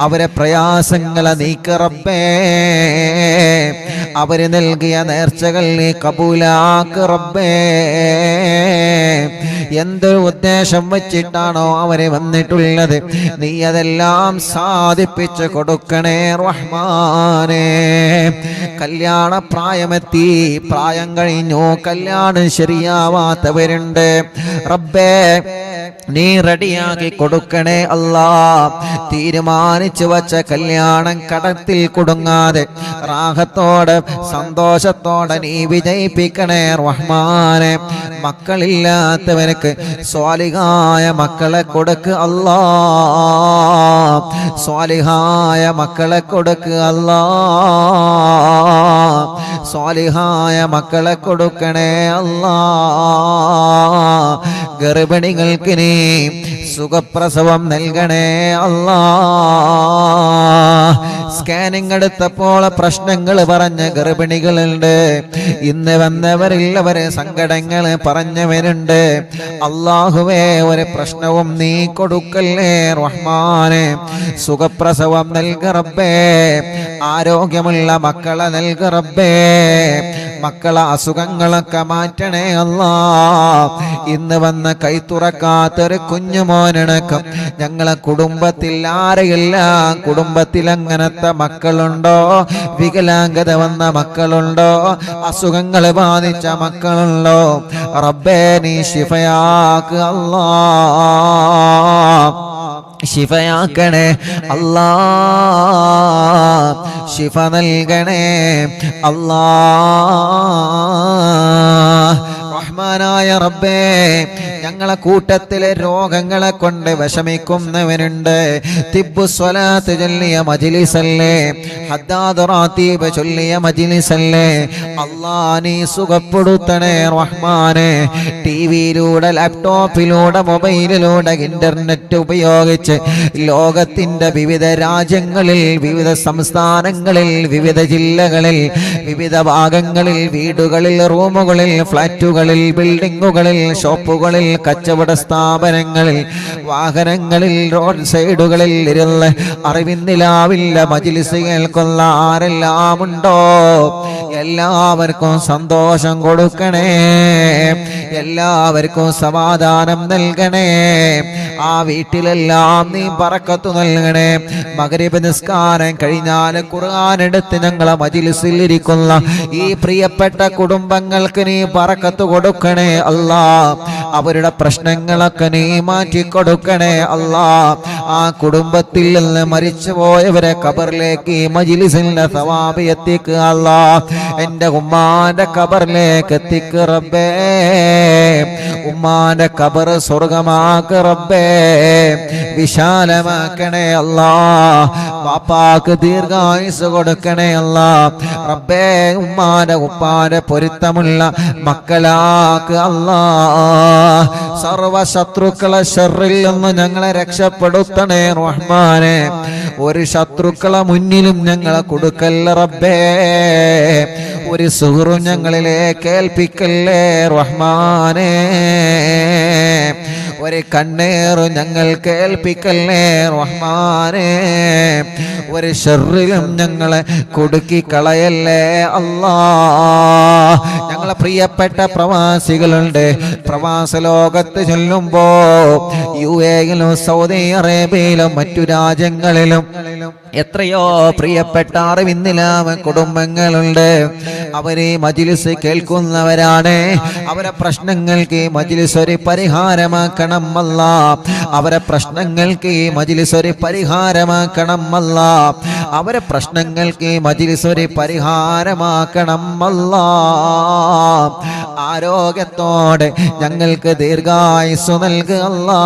അവരെ പ്രയാസങ്ങളെ നീക്ക് റബ്ബേ. അവര് നൽകിയ നേർച്ചകൾ നീ കബൂലാക്ക് റബ്ബേ. എന്തൊരു ഉദ്ദേശം വെച്ചിട്ടാണോ അവര് വന്നിട്ടുള്ളത്, നീ അതെല്ലാം സാധിപ്പിച്ചു കൊടുക്കണേ റഹ്മാനേ. കല്യാണ പ്രായമെത്തി, പ്രായം കഴിഞ്ഞു, കല്യാണം ശരിയാവാത്തവരുണ്ട്. റബ്ബേ, നീ റെഡിയാക്കി കൊടുക്കണേ അല്ലാ. തീരുമാനിച്ചു വച്ച കല്യാണം കടത്തിൽ കുടുങ്ങാതെ റാഹത്തോടെ സന്തോഷത്തോടെ നീ വിജയിപ്പിക്കണേ റഹ്മാനെ. മക്കളില്ലാത്തവർക്ക് സ്വാലിഹായ മക്കളെ കൊടുക്ക് അല്ലാ, സ്വാലിഹായ മക്കളെ കൊടുക്ക് അല്ലാ, സ്വാലിഹായ മക്കളെ കൊടുക്കണേ അല്ലാ. ഗർഭിണികൾക്ക് നീ സുഖപ്രസവം നൽകണേ അല്ലാ. സ്കാനിങ് എടുത്തപ്പോൾ പ്രശ്നങ്ങൾ പറഞ്ഞ ഗർഭിണികളുണ്ട്. ഇന്ന് വന്നവരുള്ളവരെ സങ്കടങ്ങൾ പറഞ്ഞവരുണ്ട്. അല്ലാഹുവേ, ഒരു പ്രശ്നവും നീ കൊടുക്കല്ലേ റഹ്മാനെ. സുഖപ്രസവം നൽക റബ്ബേ, ആരോഗ്യമുള്ള മക്കളെ നൽക റബ്ബേ, മക്കളെ അസുഖങ്ങളൊക്കെ മാറ്റണേ അല്ലാ. ഇന്ന് വന്ന് കൈ തുറക്കാത്തൊരു കുഞ്ഞുമോനടക്കം ഞങ്ങളെ കുടുംബത്തിൽ ആരെയെല്ലാം കുടുംബത്തിൽ അങ്ങനത്തെ മക്കളുണ്ടോ, വികലാംഗത വന്ന മക്കളുണ്ടോ, അസുഖങ്ങൾ ബാധിച്ച മക്കളുണ്ടോ, റബ്ബേ നീ ശിഫയാക്ക് അല്ലാ, ശിഫയാക്കണേ അല്ലാ, ശിഫ നൽകണേ അല്ലാ. റഹ്മാനായ റബ്ബേ, ഞങ്ങളെ കൂട്ടത്തിലെ രോഗങ്ങളെ കൊണ്ട് വിഷമിക്കുന്നവനുണ്ട്. തിബ്ബു സ്വലാത്ത് ചൊല്ലിയ മജ്ലിസല്ലേ, ഹദ്ദാദ് റാത്തീബ് ചൊല്ലിയ മജ്ലിസല്ലേ, അല്ലാ നീ സുഖപ്പെടുത്തണേ റഹ്മാനെ. ടിവിയിലൂടെ, ലാപ്ടോപ്പിലൂടെ, മൊബൈലിലൂടെ, ഇന്റർനെറ്റ് ഉപയോഗിച്ച് ലോകത്തിന്റെ വിവിധ രാജ്യങ്ങളിൽ, വിവിധ സംസ്ഥാനങ്ങളിൽ, വിവിധ ജില്ലകളിൽ, വിവിധ ഭാഗങ്ങളിൽ, വീടുകളിൽ, റൂമുകളിൽ, ഫ്ലാറ്റുകളിൽ, ബിൽഡിങ്ങുകളിൽ, ഷോപ്പുകളിൽ, കച്ചവട സ്ഥാപനങ്ങളിൽ, വാഹനങ്ങളിൽ, റോഡ് സൈഡുകളിൽ ഇരുന്ന് അറിവിന്നിലാവില്ല മജ്ലിസ് കേൾക്കുന്ന ആരെല്ലാം ഉണ്ടോ എല്ലാവർക്കും സന്തോഷം കൊടുക്കണേ, എല്ലാവർക്കും സമാധാനം നൽകണേ. ആ വീട്ടിലെല്ലാം നീ ബറക്കത്ത് നൽകണേ. മഗ്രിബ് നിസ്കാരം കഴിഞ്ഞാൽ ഖുർആൻ എടുത്ത് ഞങ്ങളെ മജ്ലിസിൽ ഇരിക്കുന്ന ഈ പ്രിയപ്പെട്ട കുടുംബങ്ങൾക്ക് നീ ബറക്കത്ത് കൊടുക്കണേ അല്ലാ. അവരുടെ പ്രശ്നങ്ങളൊക്കെ നീ മാറ്റി കൊടുക്കണേ അല്ലാ. ആ കുടുംബത്തിൽ നിന്ന് മരിച്ചുപോയവരെ ഖബറിലേക്ക് ഈ മജ്ലിസിന്റെ സവാബ് എത്തിക്കുക അല്ലാ. എൻ്റെ ഉമ്മാന്റെ ഖബറിലേക്ക് എത്തിക്കുക റബ്ബേ, ഉമ്മാന്റെ ഖബർ സ്വർഗമാക്ക് റബ്ബേ, വിശാലമാക്കണേ അല്ലാ. പാപ്പാക്ക് ദീർഘായുസ് കൊടുക്കണേ അല്ലാ റബ്ബേ. ഉമ്മാന്റെ ഉപ്പാന്റെ പൊരുത്തമുള്ള മക്കളാക്ക് അല്ലാ. സർവ ശത്രുക്കളെ ശർറിൽ നിന്ന് ഞങ്ങളെ രക്ഷപ്പെടുത്തണേ റഹ്മാനെ. ഒരു ശത്രുക്കളെ മുന്നിലും ഞങ്ങളെ കൊടുക്കല്ല റബ്ബേ. ഒരു സുഹൃത്തും ഞങ്ങളിലേക്ക് ഏൽപ്പിക്കല്ലേ റഹ്മാനെ. ഒരു കണ്ണേറും ഞങ്ങൾ കേൾപ്പിക്കല്ലേ റഹ്മാനെ. ഒരു ശർറിലും ഞങ്ങളെ കുടുക്കി കളയല്ലേ അല്ലാ. ഞങ്ങളെ പ്രിയപ്പെട്ട പ്രവാസികളുണ്ട്. പ്രവാസ ലോകത്ത് ചൊല്ലുമ്പോ UAE-യിലും സൗദി അറേബ്യയിലും മറ്റു രാജ്യങ്ങളിലും എത്രയോ പ്രിയപ്പെട്ട അറിവിന്നിലാമ കുടുംബങ്ങളുണ്ട്. അവരെ മജ്ലിസ് കേൾക്കുന്നവരാണ്. അവരെ പ്രശ്നങ്ങൾക്ക് ഈ മജ്ലിസ് ഒരു പരിഹാരമാക്കണം അല്ലാ. അവരെ പ്രശ്നങ്ങൾക്ക് ഈ മജ്ലിസ് ഒരു പരിഹാരമാക്കണം അല്ലാ. അവരെ പ്രശ്നങ്ങൾക്ക് ഈ മജ്ലിസ് ഒരു പരിഹാരമാക്കണം അല്ലാ. ആരോഗ്യത്തോടെ ഞങ്ങൾക്ക് ദീർഘായുസ്സു നൽകുക അല്ലാ.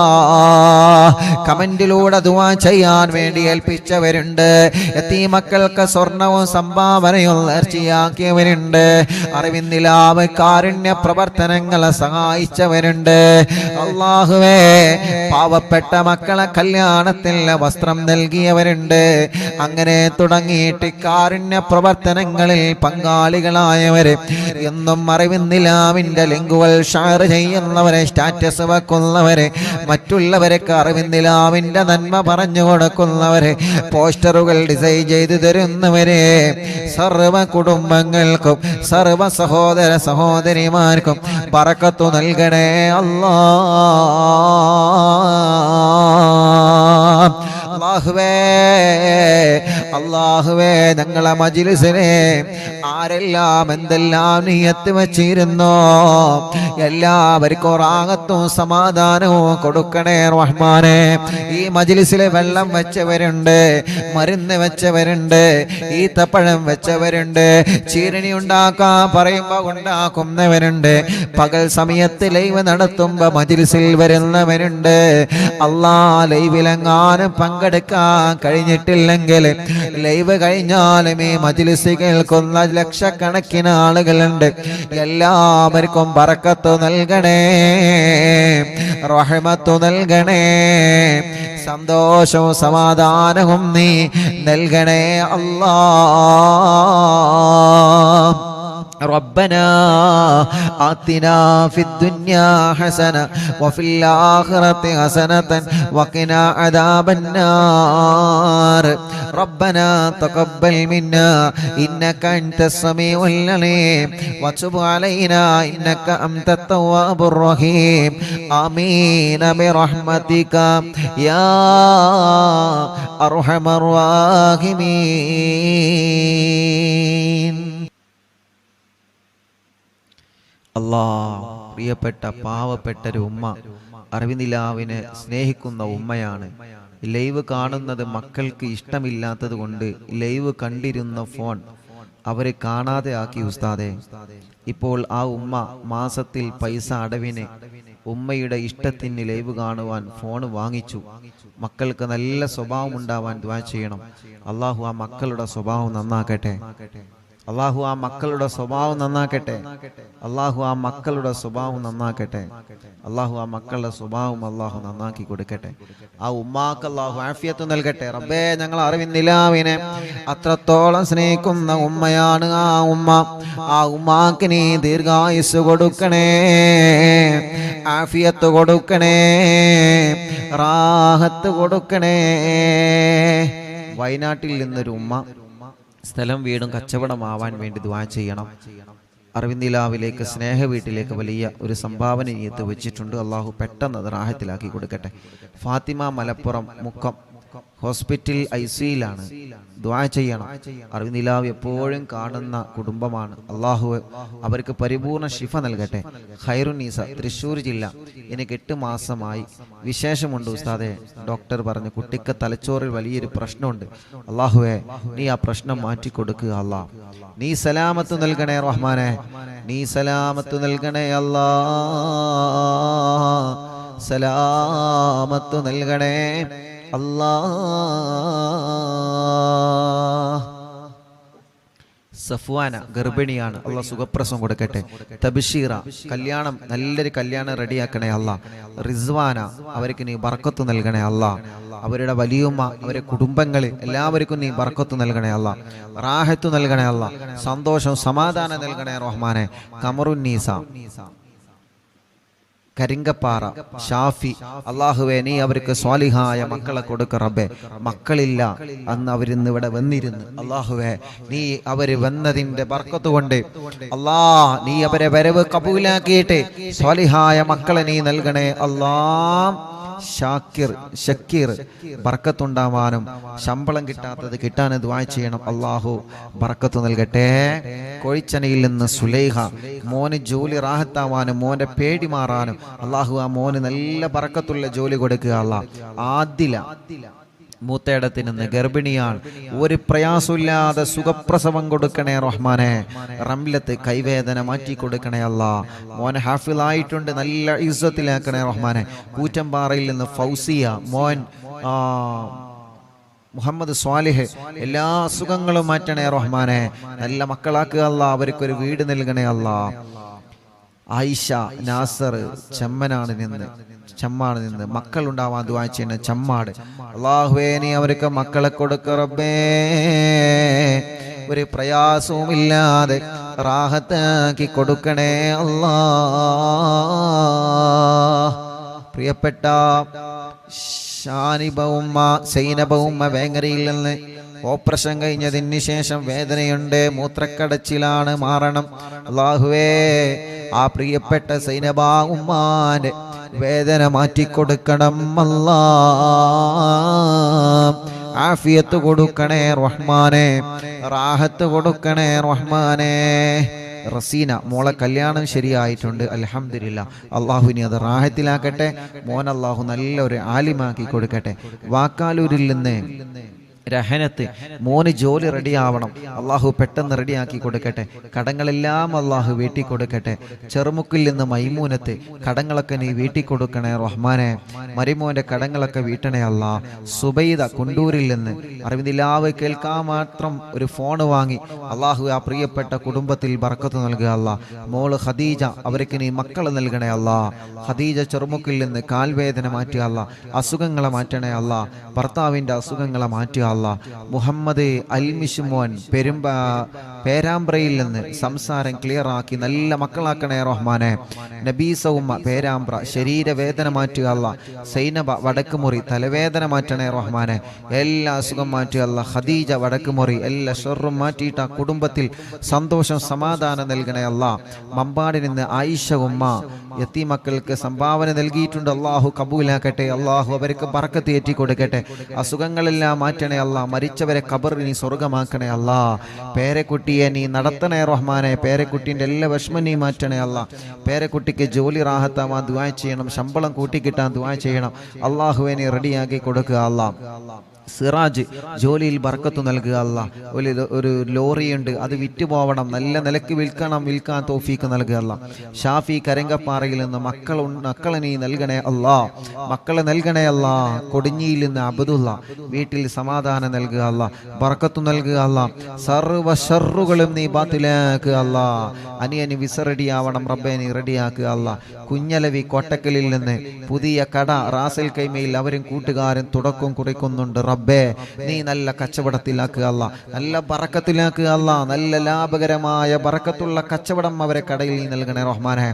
കമന്റിലൂടെ ദുആ ചെയ്യാൻ വേണ്ടി ഏൽപ്പിച്ചവരുണ്ട്. യതീമക്കൾക്ക് സ്വർണവും സംഭാവനയും നേർച്ചയാക്കിയവരുണ്ട്. അറിവിന്നിലാവ് കാരുണ്യ പ്രവർത്തനങ്ങളെ സഹായിച്ചവരുണ്ട്. അല്ലാഹുവേ, പാവപ്പെട്ട മക്കളെ കല്യാണത്തിന് വസ്ത്രം നൽകിയവരുണ്ട്. അങ്ങനെ തുടങ്ങിയിട്ട് കാരുണ്യ പ്രവർത്തനങ്ങളിൽ പങ്കാളികളായവര് എന്നും അറിവിന്നിലാവിന്റെ ലിങ്കുകൾ ഷെയർ ചെയ്യുന്നവരെ, സ്റ്റാറ്റസ് വെക്കുന്നവരെ, മറ്റുള്ളവർക്ക് അറിവിന്നിലാവിന്റെ നന്മ പറഞ്ഞു കൊടുക്കുന്നവരെ, പോസ്റ്ററുകൾ ഡിസൈൻ ചെയ്തു തരുന്നവരെ, സർവ കുടുംബങ്ങൾക്കും സർവ സഹോദര സഹോദരിമാർക്കും ബറക്കത്ത് നൽകണേ അല്ലാ. അല്ലാഹുവേ, അല്ലാഹുവേ, ഞങ്ങളെ മജ്ലിസിനെ ആരെല്ലാം എന്തെല്ലാം നിയത്ത് വെച്ചിരുന്നോ എല്ലാവർക്കും റാഹത്തും സമാധാനവും കൊടുക്കണേ റഹ്മാനെ. ഈ മജ്ലിസിലെ വെള്ളം വെച്ചവരുണ്ട്, മരുന്ന് വെച്ചവരുണ്ട്, ഈത്തപ്പഴം വെച്ചവരുണ്ട്, ചീരണി ഉണ്ടാക്കാൻ പറയുമ്പോ ഉണ്ടാക്കുന്നവരുണ്ട്, പകൽ സമയത്ത് ലൈവ് നടത്തുമ്പോ മജ്ലിസിൽ വരുന്നവരുണ്ട്. അല്ലാ, ലൈവിലെങ്ങാനും പങ്കെടുക്കാൻ കഴിഞ്ഞിട്ടില്ലെങ്കിൽ ലൈവ് കഴിഞ്ഞാലും ഈ മജ്‌ലിസ് കേൾക്കുന്ന ലക്ഷക്കണക്കിന് ആളുകളുണ്ട്. എല്ലാവർക്കും ബറക്കത്ത് നൽകണേ, റഹ്മത്ത് നൽകണേ, സന്തോഷവും സമാധാനവും നീ നൽകണേ അല്ലാഹ്. ربنا آتنا في الدنيا حسنة وفي الآخرة حسنة وقنا عذاب النار. ربنا تقبل منا إنك أنت السميع العليم وتب علينا إنك أنت التواب الرحيم. آمين برحمتك يا أرحم الراحمين. അല്ലാഹ്, പ്രിയപ്പെട്ട പാവപ്പെട്ടൊരു ഉമ്മ, അറിവിനിലാവിനെ സ്നേഹിക്കുന്ന ഉമ്മയാണ്. ലൈവ് കാണുന്നത് മക്കൾക്ക് ഇഷ്ടമില്ലാത്തത് കൊണ്ട് ലൈവ് കണ്ടിരുന്ന ഫോൺ അവരെ കാണാതെ ആക്കി ഉസ്താദെ. ഇപ്പോൾ ആ ഉമ്മ മാസത്തിൽ പൈസ അടവിന് ഉമ്മയുടെ ഇഷ്ടത്തിന് ലൈവ് കാണുവാൻ ഫോൺ വാങ്ങിച്ചു. മക്കൾക്ക് നല്ല സ്വഭാവം ഉണ്ടാവാൻ ദുആ ചെയ്യണം. അല്ലാഹു ആ മക്കളുടെ സ്വഭാവം നന്നാക്കട്ടെ. അല്ലാഹു ആ മക്കളുടെ സ്വഭാവം നന്നാക്കട്ടെ. അല്ലാഹു ആ മക്കളുടെ സ്വഭാവം നന്നാക്കട്ടെ. അല്ലാഹു ആ മക്കളുടെ സ്വഭാവം അല്ലാഹു നന്നാക്കി കൊടുക്കട്ടെ. ആ ഉമ്മാക്ക് അല്ലാഹു ആഫിയത്ത് നൽകട്ടെ. റബ്ബേ, ഞങ്ങൾ അറിവിന്നിലാവിനെ അത്രത്തോളം സ്നേഹിക്കുന്ന ഉമ്മയാണ് ആ ഉമ്മ. ആ ഉമ്മാക്ക് നീ ദീർഘായുസ് കൊടുക്കണേ, ആഫിയത്ത് കൊടുക്കണേ, റാഹത്ത് കൊടുക്കണേ. വയനാട്ടിൽ നിന്നൊരു ഉമ്മ സ്ഥലം വീടും കച്ചവടമാവാൻ വേണ്ടി ദുആ ചെയ്യണം. അറിവിന്ദിലാവിലേക്ക് സ്നേഹ വീട്ടിലേക്ക് വലിയ ഒരു സംഭാവന നിയത്ത് വെച്ചിട്ടുണ്ട്. അള്ളാഹു പെട്ടെന്ന് അത് റാഹത്തിലാക്കി കൊടുക്കട്ടെ. ഫാത്തിമ മലപ്പുറം മുക്കം ഹോസ്പിറ്റൽ ICUയിലാണ്. ദുആ ചെയ്യണം. അറിവിന്ദിലാവ് എപ്പോഴും കാണുന്ന കുടുംബമാണ്. അള്ളാഹു അവർക്ക് പരിപൂർണ ശിഫ നൽകട്ടെ. ഖൈറുന്നീസ തൃശ്ശൂർ ജില്ല. എനിക്ക് 8 മാസമായി. വിശേഷമുണ്ട് ഉസ്താദെ. ഡോക്ടർ പറഞ്ഞു കുട്ടിക്ക് തലച്ചോറിൽ വലിയൊരു പ്രശ്നമുണ്ട്. അള്ളാഹുവേ, നീ ആ പ്രശ്നം മാറ്റി കൊടുക്കുക അല്ലാ. നീ സലാമത്ത് നൽകണേ റഹ്മാനെ, നീ സലാമത്ത് നൽകണേ അല്ലാ, സലാമത്ത് നൽകണേ അല്ലാ. സഫ്വാന ഗർഭിണിയാണ്. അള്ളാഹ് സുഖപ്രസവം കൊടുക്കട്ടെ. തബ്ഷീറ കല്യാണം, നല്ലൊരു കല്യാണം റെഡിയാക്കണേ അല്ലാ. റിസ്വാന അവർക്ക് നീ ബർക്കത്ത് നൽകണേ അല്ലാ. അവരുടെ വലിയുമ്മ, അവരുടെ കുടുംബങ്ങളിൽ എല്ലാവർക്കും നീ ബർക്കത്ത് നൽകണേ അല്ലാ. റാഹത്ത് നൽകണേ അല്ലാ. സന്തോഷം സമാധാനം നൽകണേ റഹ്മാനെ. കമറുന്നീസ കരിങ്കപ്പാറ ഷാഫി, അള്ളാഹുവേ നീ അവർക്ക് സ്വാലിഹായ മക്കളെ കൊടുക്ക റബ്ബേ. മക്കളില്ല, അന്ന് അവരിന്ന് ഇവിടെ വന്നിരുന്നു. അള്ളാഹുവേ, നീ അവര് വന്നതിന്റെ ബർക്കത്ത് കൊണ്ട് അല്ലാ, നീ അവരെ വരവ് കബൂലാക്കിയിട്ട് സ്വാലിഹായ മക്കളെ നീ നൽകണേ അല്ലാ. ഷക്കീർ ബർക്കത്തുണ്ടാവാനും ശമ്പളം കിട്ടാത്തത് കിട്ടാൻ ദുആ ചെയ്യണം. അല്ലാഹു ബർക്കത്ത് നൽകട്ടെ. കോഴിച്ചനയിൽ നിന്ന് സുലൈഹ, മോന് ജോലി റാഹത്താവാനും മോന്റെ പേടി മാറാനും അല്ലാഹു ആ മോന് നല്ല ബർക്കത്തുള്ള ജോലി കൊടുക്കുക അല്ലാ. ആദില മൂത്തേടത്തിൽ നിന്ന് ഗർഭിണിയാണ്. ഒരു പ്രയാസമില്ലാതെ സുഖപ്രസവം കൊടുക്കണേ റഹ്മാനെ. റംലത്ത് കൈവേദന മാറ്റി കൊടുക്കണേ അല്ലാ. മോൻ ഹാഫിളായിട്ടുണ്ട്, നല്ല ഇസ്സത്തിലാക്കണേ റഹ്മാനെ. കൂറ്റമ്പാറയിൽ നിന്ന് ഫൗസിയ മോൻ മുഹമ്മദ് സ്വാലിഹ്, എല്ലാ അസുഖങ്ങളും മാറ്റണേ റഹ്മാനെ. നല്ല മക്കളാക്കുക അല്ലാ. അവർക്കൊരു വീട് നൽകണേ അല്ലാ. ആയിഷ നാസർ ചെമ്മാട് നിന്ന് മക്കൾ ഉണ്ടാവാൻ ദുആ ചെയ്യുന്ന ചമ്മാട്. അല്ലാഹുവേ, നീ അവർക്ക് മക്കളെ കൊടുക്ക റബ്ബേ. ഒരു പ്രയാസവും ഇല്ലാതെ റാഹത്താക്കി കൊടുക്കണേ അല്ലാ. പ്രിയപ്പെട്ട ഷാനിബ ഉമ്മ, സൈനബ ഉമ്മ വേങ്ങരയിൽ നിന്ന് ഓപ്പറേഷൻ കഴിഞ്ഞതിന് ശേഷം വേദനയുണ്ട്, മൂത്രക്കടച്ചിലാണ്, മാറണം. അല്ലാഹുവേ, ആ പ്രിയപ്പെട്ട സൈനബ ഉമ്മാന്റെ വേദന മാറ്റിക്കൊടുക്കണം അല്ലാ. ആഫിയത്ത് കൊടുക്കണേ റഹ്മാനെ, റാഹത്ത് കൊടുക്കണേ റഹ്മാനെ. റസീന മോളെ കല്യാണം ശരിയായിട്ടുണ്ട്, അൽഹംദുലില്ലാ. അള്ളാഹുവിനെ അത് റാഹത്തിലാക്കട്ടെ. മോൻ അള്ളാഹു നല്ലൊരു ആലിമാക്കി കൊടുക്കട്ടെ. വാക്കാലൂരിൽ നിന്ന് രഹനത്ത് മോന് ജോലി റെഡിയാവണം, അള്ളാഹു പെട്ടെന്ന് റെഡിയാക്കി കൊടുക്കട്ടെ. കടങ്ങളെല്ലാം അള്ളാഹു വീട്ടി കൊടുക്കട്ടെ. ചെറുമുക്കിൽ നിന്ന് മൈമൂനത്ത് കടങ്ങളൊക്കെ നീ വീട്ടി കൊടുക്കണേ റഹ്മാനെ. മരിമോന്റെ കടങ്ങളൊക്കെ വീട്ടണേ അല്ലാ. സുബൈദ കുണ്ടൂരിൽ നിന്ന് അറിവിന്ദിലാവ് കേൾക്കാൻ മാത്രം ഒരു ഫോൺ വാങ്ങി അള്ളാഹു ആ പ്രിയപ്പെട്ട കുടുംബത്തിൽ ബർക്കത്ത് നൽകുക അല്ലാ. മോള് ഖദീജ, അവർക്ക് നീ മക്കളെ നൽകണേ അല്ലാ. ഖദീജ ചെറുമുക്കിൽ നിന്ന് കാൽവേദന മാറ്റുക അല്ലാ. അസുഖങ്ങളെ മാറ്റണേ അല്ലാ. ഭർത്താവിൻ്റെ അസുഖങ്ങളെ മാറ്റുക അല്ലാ. മുഹമ്മദ് അൽമിഷുമോൻ പേരാമ്പ്രയിൽ നിന്ന് സംസാരം ക്ലിയറാക്കി നല്ല മക്കളാക്കണേ റഹ്മാനെ. നബീസ ഉമ്മ പേരാമ്പ്ര ശരീരവേദന മാറ്റുക അല്ലാ. സൈനബ വടക്കുമുറി തലവേദന മാറ്റണേ റഹ്മാനെ. എല്ലാ അസുഖം മാറ്റുക അല്ലാ. ഖദീജ വടക്കുമുറി എല്ലാ ഷർറും മാറ്റിയിട്ട് ആ കുടുംബത്തിൽ സന്തോഷം സമാധാനം നൽകണേ അല്ലാ. മമ്പാടിൽ നിന്ന് ആയിഷ ഉമ്മ യതീമക്കൾക്ക് സംഭാവന നൽകിയിട്ടുണ്ട്. അള്ളാഹു കബൂലാക്കട്ടെ. അള്ളാഹു അവർക്ക് ബർക്കത്ത് ഏറ്റി കൊടുക്കട്ടെ. അസുഖങ്ങളെല്ലാം മാറ്റണേ അല്ലാ. മരിച്ചവരെ ഖബറിൽ നീ സ്വർഗമാക്കണേ അല്ലാ. പേരക്കുട്ടിയെ നീ നടത്തണേ റഹ്മാനെ. പേരക്കുട്ടിൻ്റെ എല്ലാ വിഷമം നീ മാറ്റണേ അല്ലാ. പേരക്കുട്ടിക്ക് ജോലി റാഹത്താവാൻ ദുആ ചെയ്യണം. ശമ്പളം കൂട്ടിക്കിട്ടാൻ ദുആ ചെയ്യണം. അള്ളാഹുവെ നീ റെഡിയാക്കി കൊടുക്കുക അല്ലാ. സിറാജ് ജോലിയിൽ ബർക്കത്ത് നൽകുക അല്ലാ. ഒരു ലോറിയുണ്ട്, അത് വിറ്റുപോകണം, നല്ല നിലക്ക് വിൽക്കാൻ തൗഫീക്ക് നൽകുക അല്ലാ. ഷാഫി കരങ്കപ്പാറയിൽ നിന്ന് മക്കളെ നീ നൽകണേ അല്ലാ. മക്കളെ നൽകണേ അല്ലാ. കൊടിഞ്ഞിയിൽ നിന്ന് അബ്ദുള്ള വീട്ടിൽ സമാധാനം നൽകുക അല്ലാ. ബർക്കത്ത് നൽകുക അല്ലാ. സർവ്വ ഷർറുകളും നീ ബാത്തിലാക്കുക അല്ലാ. അനിയന് വിസ റെഡിയാവണം റബ്ബേ, നീ റെഡിയാക്കുക അല്ലാ. കുഞ്ഞലവി കോട്ടക്കലിൽ നിന്ന് പുതിയ കട റാസൽ കൈമയിൽ അവരും കൂട്ടുകാരും തുടക്കം കുറിക്കുന്നുണ്ട് റബ്ബേ. നീ നല്ല കച്ചവടത്തിലാക്കുക അല്ലാ. നല്ല ബറക്കത്തിലാക്കുക അല്ലാ. നല്ല ലാഭകരമായ ബറക്കത്തുള്ള കച്ചവടം അവരെ കടയിൽ നീ നൽകണേ റഹ്മാനെ.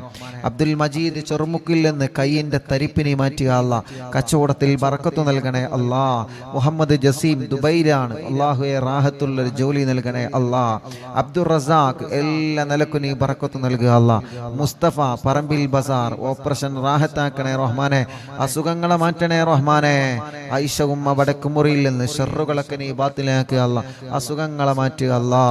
അബ്ദുൽ മജീദ് ചെറുമുക്കിൽ നിന്ന് കയ്യിന്റെ തരിപ്പിനെ മാറ്റുക അല്ലാ. കച്ചവടത്തിൽ ബറക്കത്ത് നൽകണേ അല്ലാ. മുഹമ്മദ് ജസീം ദുബൈയിലാണ്, അള്ളാഹുവെ റാഹത്തുള്ള ജോലി നൽകണേ അല്ലാ. അബ്ദുൾ റസാഖ് എല്ലാ നിലക്കും നീ ബറക്കത്ത് നൽകുക അല്ലാ. മുസ്തഫ പറമ്പിൽ ബസാർ ഓപ്പറേഷൻ റാഹത്താക്കണേ റഹ്മാനെ. അസുഖങ്ങളെ മാറ്റണേ റഹ്മാനെ. ആയിഷ ഉമ്മ വടക്കുമുറിയിൽ നിന്ന് ഷർറുകളൊക്കെ നീ ബാത്തിലാക്കുക അല്ലാ. അസുഖങ്ങളെ മാറ്റുക അല്ലാ.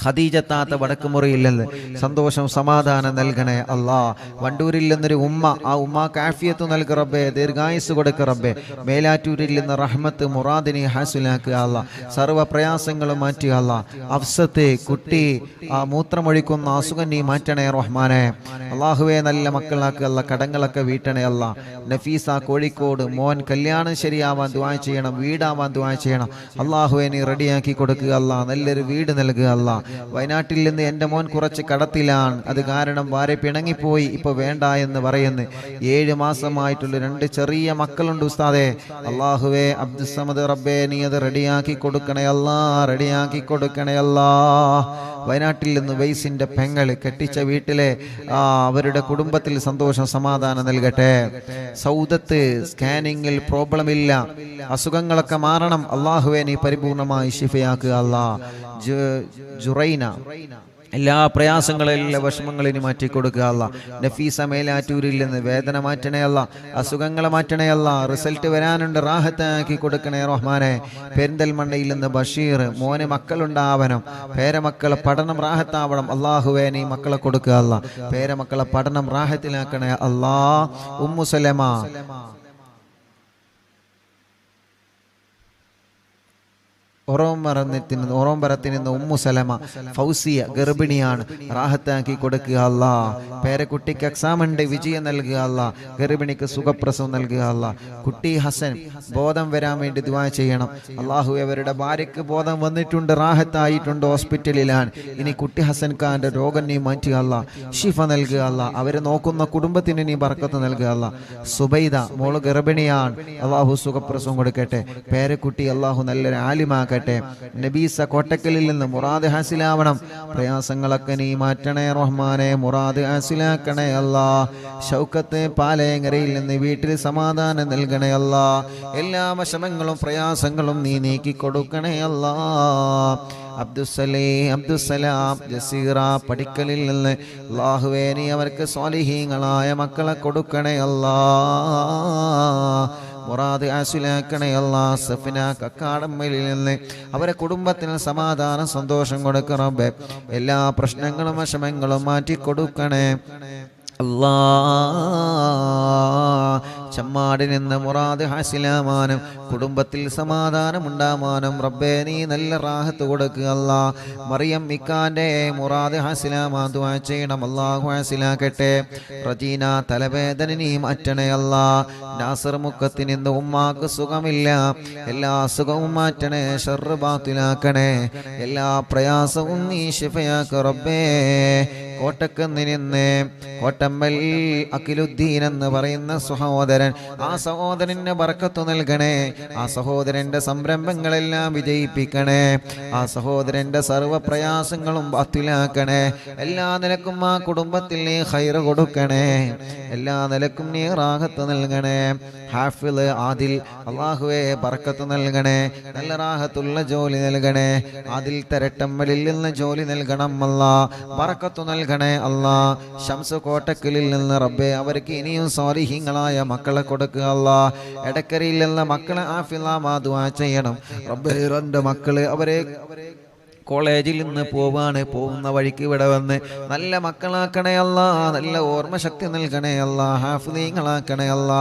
ഖദീജ താത്ത വടക്കുമുറിയിൽ നിന്ന് സന്തോഷം സമാധാനം നൽകണേ അല്ലാ. വണ്ടൂരിൽ നിന്നൊരു ഉമ്മ, ആ ഉമ്മാക്ക് ആഫിയത്ത് നൽകുക റബ്ബേ, ദീർഘായുസ് കൊടുക്കുക റബ്ബേ. മേലാറ്റൂരിൽ നിന്ന് റഹ്മത്ത് മുറാദിനെ ഹാസിലാക്കുക അല്ലാ. സർവ്വ പ്രയാസങ്ങളും മാറ്റുക അല്ലാ. അഫ്സത്ത് കുട്ടി ആ മൂത്രമൊഴിക്കുന്ന അസുഖം നീ മാറ്റണേ റഹ്മാനെ. അള്ളാഹുവെ നല്ല മക്കളാക്കുക അല്ലാ. കടങ്ങളൊക്കെ വീട്ടണേ അല്ലാ. നഫീസ കോഴിക്കോട് മോൻ കല്യാണം ശരിയാവാൻ ദുആ ചെയ്യണം, വീടാവാൻ ദുആ ചെയ്യണം. അള്ളാഹുവെ നീ റെഡിയാക്കി കൊടുക്കുക അല്ലാ. നല്ലൊരു വീട് നൽകുക അല്ലാ. വയനാട്ടിൽ നിന്ന് എൻ്റെ മോൻ കുറച്ച് കടത്തിലാണ്, അത് കാരണം ഭാര്യ പിണങ്ങിപ്പോയി, ഇപ്പൊ വേണ്ട എന്ന് പറയുന്നു. 7 മാസമായിട്ടുള്ള 2 ചെറിയ മക്കളുണ്ട് ഉസ്താദേ. അള്ളാഹുവേ അബ്ദുസ്സമദ് റബ്ബേ നീ അത് റെഡിയാക്കി കൊടുക്കണേ അല്ലാ. റെഡിയാക്കി കൊടുക്കണേ അല്ലാ. വയനാട്ടിൽ നിന്ന് വൈസിന്റെ പെങ്ങള് കെട്ടിച്ച വീട്ടിലെ അവരുടെ കുടുംബത്തിൽ സന്തോഷം സമാധാനം നൽകട്ടെ. സൗദത്ത് സ്കാനിങ്ങിൽ പ്രോബ്ലം ഇല്ല, അസുഖങ്ങളൊക്കെ മാറണം. അള്ളാഹുവെ നീ പരിപൂർണമായി ശിഫയാക്കുക അല്ലാ. ജുറൈന എല്ലാ പ്രയാസങ്ങളും എല്ലാ വിഷമങ്ങളും മാറ്റി കൊടുക്കുക അല്ലാ. നഫീസ മേലാറ്റൂരിൽ നിന്ന് വേദന മാറ്റണേ അല്ലാ. അസുഖങ്ങളെ മാറ്റണേ അല്ലാ. റിസൾട്ട് വരാനുണ്ട്, റാഹത്താക്കി കൊടുക്കണേ റഹ്മാനെ. പെരിന്തൽമണ്ണയിൽ നിന്ന് ബഷീർ മോന് മക്കളുണ്ടാവണം, പേരമക്കളെ പഠനം റാഹത്താവണം. അള്ളാഹുവേ നീ മക്കളെ കൊടുക്കുക അല്ലാ. പേരമക്കളെ പഠനം റാഹത്തിലാക്കണേ അല്ലാ. ഉമ്മു സലമ ഓറോംബരത്തിൽ നിന്ന് ഉമ്മു സലമ ഫൗസിയ ഗർഭിണിയാണ്, റാഹത്താക്കി കൊടുക്കുക അല്ലാ. പേരക്കുട്ടിക്ക് എക്സാം ഉണ്ട്, വിജയം നൽകുക അല്ലാ. ഗർഭിണിക്ക് സുഖപ്രസവം നൽകുക അല്ലാ. കുട്ടി ഹസൻ ബോധം വരാൻ വേണ്ടി ദുആ ചെയ്യണം. അള്ളാഹു അവരുടെ ഭാര്യയ്ക്ക് ബോധം വന്നിട്ടുണ്ട്, റാഹത്തായിട്ടുണ്ട്, ഹോസ്പിറ്റലിലാണ്. ഇനി കുട്ടി ഹസൻ ഖാന്റെ രോഗം നീ മാറ്റുക അല്ലാ. ഷിഫ നൽകുക അല്ലാ. അവരെ നോക്കുന്ന കുടുംബത്തിന് നീ ബർക്കത്ത് നൽകുക അല്ലാ. സുബൈദ മോള് ഗർഭിണിയാണ്, അള്ളാഹു സുഖപ്രസവം കൊടുക്കട്ടെ. പേരക്കുട്ടി അള്ളാഹു നല്ലൊരു ആലിമാക്കട്ടെ. നബീസ കോട്ടക്കലിൽ നിന്ന് മുറാദ് ഹാസിലാവണം. പ്രയാസങ്ങളൊക്കെ നീ മാറ്റണേ റഹ്മാനെ. മുറാദ് ഹാസിലാക്കണേ അല്ലാ. ഷൗക്കത്ത് പാലയങ്ങരയിൽ നിന്ന് വീട്ടിൽ സമാധാനം നൽകണേ അല്ലാ. എല്ലാ വിഷമങ്ങളും പ്രയാസങ്ങളും നീ നീക്കി കൊടുക്കണേ അല്ലാ. അബ്ദുസലാം ജസീറ പടിക്കലിൽ നിന്ന് അല്ലാഹുവേ നീ അവർക്ക് സ്വാലിഹീങ്ങളായ മക്കളെ കൊടുക്കണേ അല്ലാ. മുറാദ് ആസിലാക്കണേ അല്ലാ. സഫിന കക്കാടമ്മലിൽ നിന്ന് അവരെ കുടുംബത്തിന് സമാധാനം സന്തോഷം കൊടുക്കണം. എല്ലാ പ്രശ്നങ്ങളും വിഷമങ്ങളും മാറ്റി കൊടുക്കണേ അല്ലാ. ചമ്മാടിൽ നിന്ന് മുറാദ് ഹാസിലാമാനും കുടുംബത്തിൽ സമാധാനം ഉണ്ടാവാനും റബ്ബേ നീ നല്ല റാഹത്ത് കൊടുക്കുക അല്ലാ. മറിയം ഇക്കാന്റെ മുറാദ് ഹാസിലാമാൻ ദുആ ചെയ്യണം, അല്ലാഹു ഹാസിലാക്കട്ടെ. റജീന തലവേദന നീ മാറ്റണേ അല്ലാ. നാസർ മുക്കത്തിന് ഇന്ന് ഉമ്മാക്ക് സുഖമില്ല, എല്ലാ സുഖവും മാറ്റണേ, ശർറ് ബാത്തിലാക്കണേ, എല്ലാ പ്രയാസവും നീ ശിഫയാക്ക് റബ്ബേ. കോട്ടക്കുന്നിന് കോട്ടമ്മൽ അഖിലുദ്ദീൻ എന്ന് പറയുന്ന സഹോദരൻ, ആ സഹോദരന് ബർക്കത്ത് നൽകണേ, ആ സഹോദരന്റെ സംരംഭങ്ങളെല്ലാം വിജയിപ്പിക്കണേ, ആ സഹോദരന്റെ സർവ്വ പ്രയാസങ്ങളും ബാത്തിലാക്കണേ. എല്ലാ നിലക്കും ആ കുടുംബത്തിൽ നീ ഖൈർ കൊടുക്കണേ, എല്ലാ നിലക്കും നീ റാഹത്ത് നൽകണേ. ഹാഫിള് ആദിൽ അല്ലാഹുവേ ബർക്കത്ത് നൽകണേ, നല്ല റാഹത്തുള്ള ജോലി നൽകണേ. ആദിൽ തരട്ടമ്മലിൽ നിന്ന് ജോലി നൽകണം അല്ലാ, ബർക്കത്ത് നൽകണേ അല്ലാ. ശംസ് കോട്ടക്കലിൽ നിന്ന് റബ്ബേ അവർക്ക് ഇനിയും സ്വാലിഹീങ്ങളായ മക്കളെ കൊടുക്കുക അല്ലാ. എടക്കരയിൽ നിന്ന് മക്കളെ ആഫിളാ ദുആ ചെയ്യണം റബ്ബേ. രണ്ട് മക്കള് അവരെ കോളേജിൽ നിന്ന് പോകുന്ന വഴിക്ക് ഇവിടെ വന്ന് നല്ല മക്കളാക്കണേ അല്ലാ, നല്ല ഓർമ്മ ശക്തി നൽകണേ അല്ലാ, ഹാഫിളീങ്ങളാക്കണേ അല്ലാ.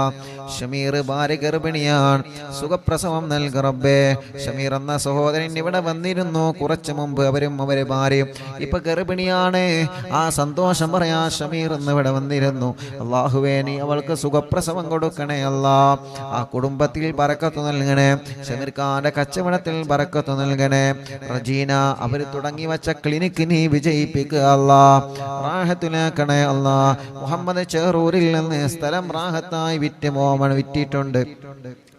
ഷമീർ ഭാര്യ ഗർഭിണിയാണ്, സുഖപ്രസവം നൽക റബ്ബേ. ഷമീർ എന്ന സഹോദരൻ ഇവിടെ വന്നിരുന്നു കുറച്ചു മുമ്പ്, അവരും അവരെ ഭാര്യയും ഇപ്പൊ ഗർഭിണിയാണ്. ആ സന്തോഷം പറയാ ഷമീർ എന്ന് ഇവിടെ വന്നിരുന്നു. അല്ലാഹുവേ നീ അവൾക്ക് സുഖപ്രസവം കൊടുക്കണേ അല്ലാ. ആ കുടുംബത്തിൽ ബറക്കത്ത് നൽകണേ, ഷമീർ ഖാന്റെ കച്ചവടത്തിൽ ബറക്കത്ത് നൽകണേ. റജീന അവർ തുടങ്ങി വച്ച ക്ലിനിക്ക് നീ വിജയിപ്പിക്കുക അല്ലാ, റാഹത്തിലാക്കണേ അല്ലാ. മുഹമ്മദ് ചെറൂരിൽ നിന്ന് സ്ഥലം റാഹത്തായി വിറ്റിട്ടുണ്ട്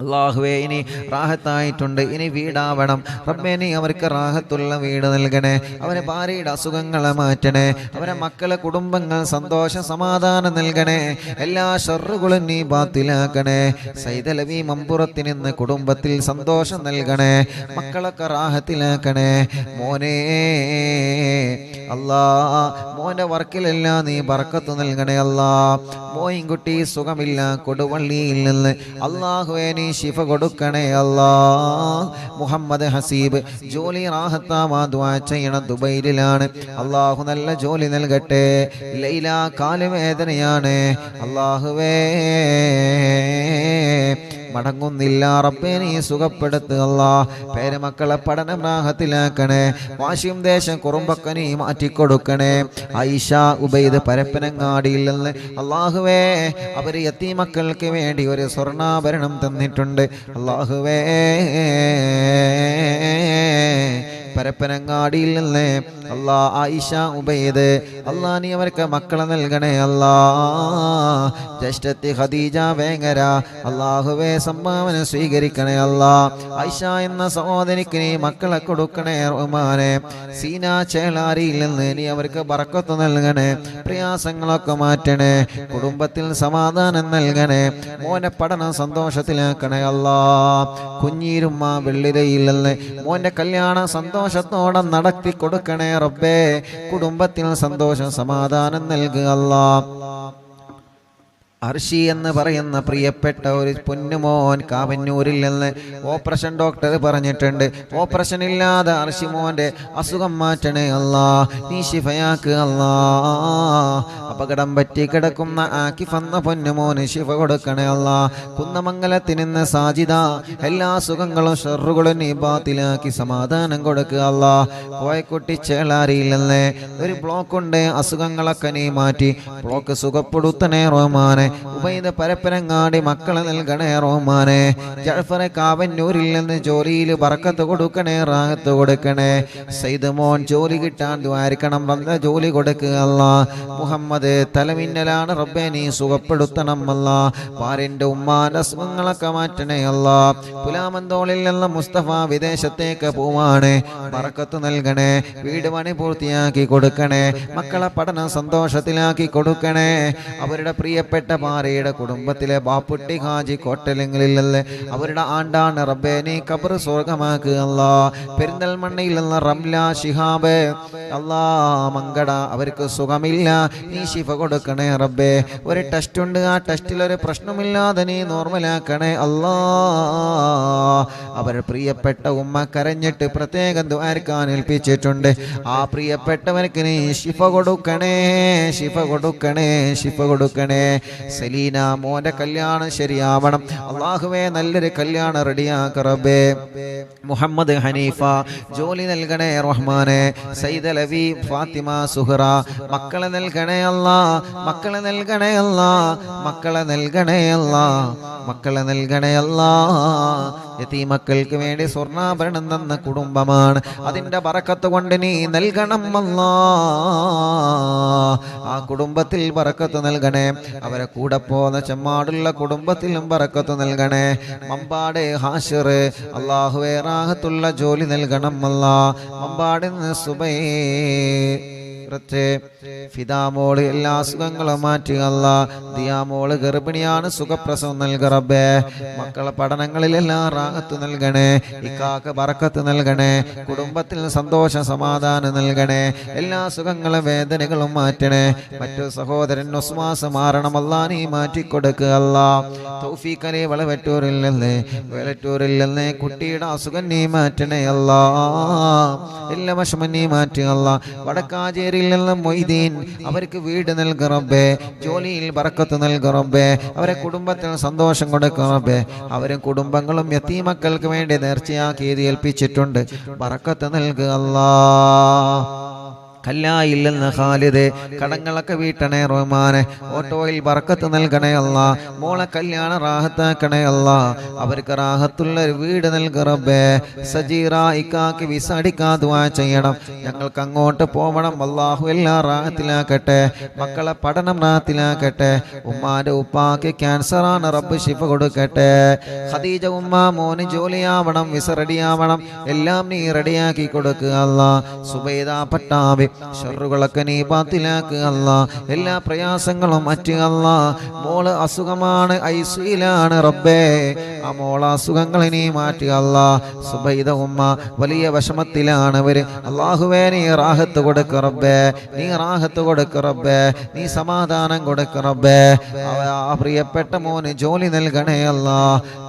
അല്ലാഹുവേ, ഇനി റാഹത്തായിട്ടുണ്ട്, ഇനി വീടാവണം റബ്ബേ. നീ അവർക്ക് റാഹത്തുള്ള വീട് നൽകണേ, അവരെ ഭാര്യയുടെ അസുഖങ്ങളെ മാറ്റണേ, അവരെ മക്കളെ കുടുംബങ്ങൾ സന്തോഷ സമാധാനം നൽകണേ, എല്ലാ ഷർറുകളും നീ ബാത്തിലാക്കണേ. സൈദലവി മമ്പുറത്തിൽ നിന്ന് കുടുംബത്തിൽ സന്തോഷം നൽകണേ, മക്കളൊക്കെ റാഹത്തിലാക്കണേ. മോനെ അല്ലാ, മോന്റെ വർക്കിലെല്ലാം നീ ബർക്കത്ത് നൽകണേ അല്ലാ. മോയിൻകുട്ടി സുഖമില്ല കൊടുവള്ളിയിൽ നിന്ന്, അല്ലാഹുവേ നീ ശിഫ കൊടുക്കണേ അല്ലാ. മുഹമ്മദ് ഹസീബ് ജോലി റാഹത്താവാ ദുആ ചെയ്യണം, ദുബൈയിലാണ്, അല്ലാഹു നല്ല ജോലി നൽകട്ടെ. ലൈല കാലുവേദനയാണ്, അല്ലാഹുവേ മടങ്ങുന്നില്ല റബ്ബേ നീ സുഖപ്പെടുത്തുക. പേരമക്കളെ പഠനം റാഹത്തിലാക്കണേ, വാശിയും ദേശം കുറുമ്പൊക്കെ നീ മാറ്റിക്കൊടുക്കണേ. ഐഷ ഉബൈദ് പരപ്പനങ്ങാടിയിൽ നിന്ന് അല്ലാഹുവേ അവർ യതീമക്കൾക്ക് വേണ്ടി ഒരു സ്വർണ്ണാഭരണം തന്നിട്ടുണ്ട്. അല്ലാഹുവേ പരപ്പനങ്ങാടിയിൽ നിന്ന് അല്ലാ ആയിഷ ഉബൈദ് അല്ലാ നീ അവർക്ക് മക്കളെ നൽകണേ അല്ലാ. ജ്യേഷ്ഠത്തി ഖദീജ വേങ്ങര അല്ലാഹുവേ സംഭാവന സ്വീകരിക്കണേ അല്ലാ. ആയിഷ എന്ന സഹോദരിക്ക് നീ മക്കളെ കൊടുക്കണേ റഹ്മാനെ. സീന ചേളാരിയിൽ നിന്ന് നീ അവർക്ക് ബർക്കത്ത് നൽകണേ, പ്രയാസങ്ങളൊക്കെ മാറ്റണേ, കുടുംബത്തിൽ സമാധാനം നൽകണേ, മോനെ പഠനം സന്തോഷത്തിലാക്കണേ അല്ലാ. കുഞ്ഞീരുമ്മ വെള്ളിരയിൽ നിന്ന് മോന്റെ കല്യാണം സന്തോഷത്തോടെ നടത്തി കൊടുക്കണേ റബ്ബേ. കുടുംബത്തിൽ സന്തോഷം സമാധാനം നൽകുക അല്ലാ. അർഷി എന്ന് പറയുന്ന പ്രിയപ്പെട്ട ഒരു പൊന്നുമോൻ കാവന്നൂരിൽ നിന്ന് ഓപ്പറേഷൻ ഡോക്ടർ പറഞ്ഞിട്ടുണ്ട്, ഓപ്പറേഷൻ ഇല്ലാതെ അർഷി മോന്റെ അസുഖം മാറ്റണേ അല്ലാ, നീ ശിഫയാക്ക് അല്ലാ. അപകടം പറ്റി കിടക്കുന്ന ആക്കിഫ് എന്ന പൊന്നുമോന് ശിഫ കൊടുക്കണേ അല്ലാ. കുന്നമംഗലത്തിൽ നിന്ന് സാജിദ എല്ലാ സുഖങ്ങളും ഷർറുകളും നീ ബാത്തിലാക്കി സമാധാനം കൊടുക്കുക അല്ലാ. കോയക്കുട്ടി ചേളാരിയിൽ നിന്ന് ഒരു ബ്ലോക്ക് ഉണ്ട്, അസുഖങ്ങളൊക്കെ നീ മാറ്റി ബ്ലോക്ക് സുഖപ്പെടുത്തണേ റഹ്മാനെ. ഉബൈദ് പരപ്പനങ്ങാടി മക്കളെ നൽകണേ റഹ്മാനെ. ജഅഫർ കാവന്നൂരിൽ നിന്ന് ജോലിയിൽ ബർക്കത്ത് കൊടുക്കണേ, റാഹത്ത് കൊടുക്കണേ. സയ്യിദ് മോൻ ജോലി കിട്ടാൻ ദ്വാരിക്കണം, നല്ല ജോലി കൊടുക്കുക അല്ലാ. മുഹമ്മദ് തലമിന്നലാണ് റബ്ബേ നീ സുഖപ്പെടുത്തണം അല്ലാ. ഭാര്യന്റെ ഉമ്മാന്റെ അസുഖങ്ങളൊക്കെ മാറ്റണേ അല്ലാ. പുലാമന്തോളിൽ നിന്ന് മുസ്തഫ വിദേശത്തേക്ക് പോവാണ്, ബർക്കത്ത് നൽകണേ, വീട് പണി പൂർത്തിയാക്കി കൊടുക്കണേ, മക്കളെ പഠനം സന്തോഷത്തിലാക്കി കൊടുക്കണേ. അവരുടെ പ്രിയപ്പെട്ട ഭാര്യയുടെ കുടുംബത്തിലെ ബാപ്പുട്ടി ഹാജി കോട്ടലിങ്ങളിലല്ലേ അവരുടെ ആണ്ടാണ് റബ്ബേ നീ ഖബർ സ്വർഗമാക്കുക അല്ലാ. പെരിന്തൽമണ്ണയിൽ നിന്ന് റംല ശിഹാബ് അല്ലാ മങ്കട അവർക്ക് സുഖമില്ല, നീ ശിഫ കൊടുക്കണേ റബ്ബേ. ഒരു ടെസ്റ്റ് ഉണ്ട്, ആ ടെസ്റ്റിലൊരു പ്രശ്നമില്ലാതെ നീ നോർമലാക്കണേ അല്ലാ. അവർ പ്രിയപ്പെട്ട ഉമ്മ കരഞ്ഞിട്ട് പ്രത്യേകം ദുആർക്കാൻ ഏൽപ്പിച്ചിട്ടുണ്ട്, ആ പ്രിയപ്പെട്ടവർക്ക് നീ ശിഫ കൊടുക്കണേ, ശിഫ കൊടുക്കണേ, ശിഫ കൊടുക്കണേ. സെലീന മോന്റെ കല്യാണം ശരിയാവണം അല്ലാഹുവേ നല്ലൊരു കല്യാണം റെഡിയാക്ക റബ്ബേ മുഹമ്മദ് ഹനീഫ ജോലി നൽകണേ റഹ്മാനെ സയ്യിദ് ലവി ഫാത്തിമ സുഹറ മക്കളെ നൽകണേ അല്ലാ മക്കളെ നൽകണേ അല്ലാ മക്കളെ നൽകണേ അല്ലാ മക്കളെ നൽകണേ അല്ലാ യതീമക്കൾക്ക് വേണ്ടി സ്വർണ്ണാഭരണം തന്ന കുടുംബമാണ് അതിന്റെ ബറക്കത്ത് കൊണ്ട് നീ നൽകണം അല്ലാ ആ കുടുംബത്തിൽ ബറക്കത്ത് നൽകണേ അവരെ കൂടെ പോന്ന ചെമ്മാടുള്ള കുടുംബത്തിലും ബറക്കത്ത് നൽകണേ മമ്പാട് ഹാഷിർ അല്ലാഹുവേ റാഹത്തുള്ള ജോലി നൽകണം അല്ലാ മമ്പാടിന്ന് സുബൈ ഫിദാമോള് എല്ലാ അസുഖങ്ങളും മാറ്റി അല്ലാ ദിയാമോള് ഗർഭിണിയാണ് സുഖപ്രസവം നൽക റബ്ബേ മക്കളെ പഠനങ്ങളിലെല്ലാം റാഹത്ത് നൽകണേ ഇക്കാക്ക് ബറക്കത്ത് നൽകണേ കുടുംബത്തിൽ സന്തോഷ സമാധാനം നൽകണേ എല്ലാ സുഖങ്ങളും വേദനകളും മാറ്റണേ മറ്റു സഹോദരൻ ഒസ്മാസ് മാറണം അല്ലാ നീ മാറ്റിക്കൊടുക്കുക അല്ലാ തൗഫീഖലി വെളറ്റൂരിൽ നിന്ന് കുട്ടിയുടെ അസുഖം നീ മാറ്റണേ അല്ലാ എല്ലാ വിഷമം നീ മാറ്റുക അല്ലാ വടക്കാഞ്ചേരി മൊയ്തീൻ അവർക്ക് വീട് നൽക റബ്ബേ ജോലിയിൽ ബറക്കത്ത് നൽക റബ്ബേ അവരെ കുടുംബത്തിന് സന്തോഷം കൊടുക്കുക റബ്ബേ അവരും കുടുംബങ്ങളും യതീമക്കൾക്ക് വേണ്ടി നേർച്ചയാക്കി ഏൽപ്പിച്ചിട്ടുണ്ട് ബറക്കത്ത് നൽകുക അല്ലാ കല്ലായില്ലെന്ന് ഖാലിദ് കടങ്ങളൊക്കെ വീട്ടണേ റഹ്മാനെ ഓട്ടോയിൽ ബറക്കത്ത് നൽകണേ അല്ലാ മോളെ കല്യാണം റാഹത്താക്കണേ അല്ലാ അവർക്ക് റാഹത്തുള്ള ഒരു വീട് നൽക റബ്ബേ സജീറ ഇക്കാക്ക് വിസ അടിക്കാൻ ദുആ ചെയ്യണം ഞങ്ങൾക്ക് അങ്ങോട്ട് പോവണം അല്ലാഹു എല്ലാം റാഹത്തിലാക്കട്ടെ മക്കളെ പഠനം റാഹത്തിലാക്കട്ടെ ഉമ്മാന്റെ ഉപ്പാക്ക് ക്യാൻസറാണ് റബ്ബ് ശിഫ കൊടുക്കട്ടെ ഖദീജ ഉമ്മ മോന് ജോലിയാവണം വിസ റെഡിയാവണം എല്ലാം നീ റെഡിയാക്കി കൊടുക്കുക അല്ലാ സുബൈദ പട്ടാബി ഷർറുകളൊക്കെ നീ ബാത്തിലാക്കുക അല്ലാ എല്ലാ പ്രയാസങ്ങളും മാറ്റുക അല്ലാ മോള് അസുഖമാണ് ഐസിയിലാണ് റബ്ബേ ആ മോള അസുഖങ്ങളെ നീ മാറ്റുക അല്ലാ സുബൈദ ഉമ്മ വലിയ വിഷമത്തിലാണ് അവര് അല്ലാഹുവേ നീ റാഹത്ത് കൊടുക്ക റബ്ബേ നീ റാഹത്ത് കൊടുക്ക റബ്ബേ നീ സമാധാനം കൊടുക്ക റബ്ബേ ആ പ്രിയപ്പെട്ട മോന് ജോലി നൽകണേ അല്ലാ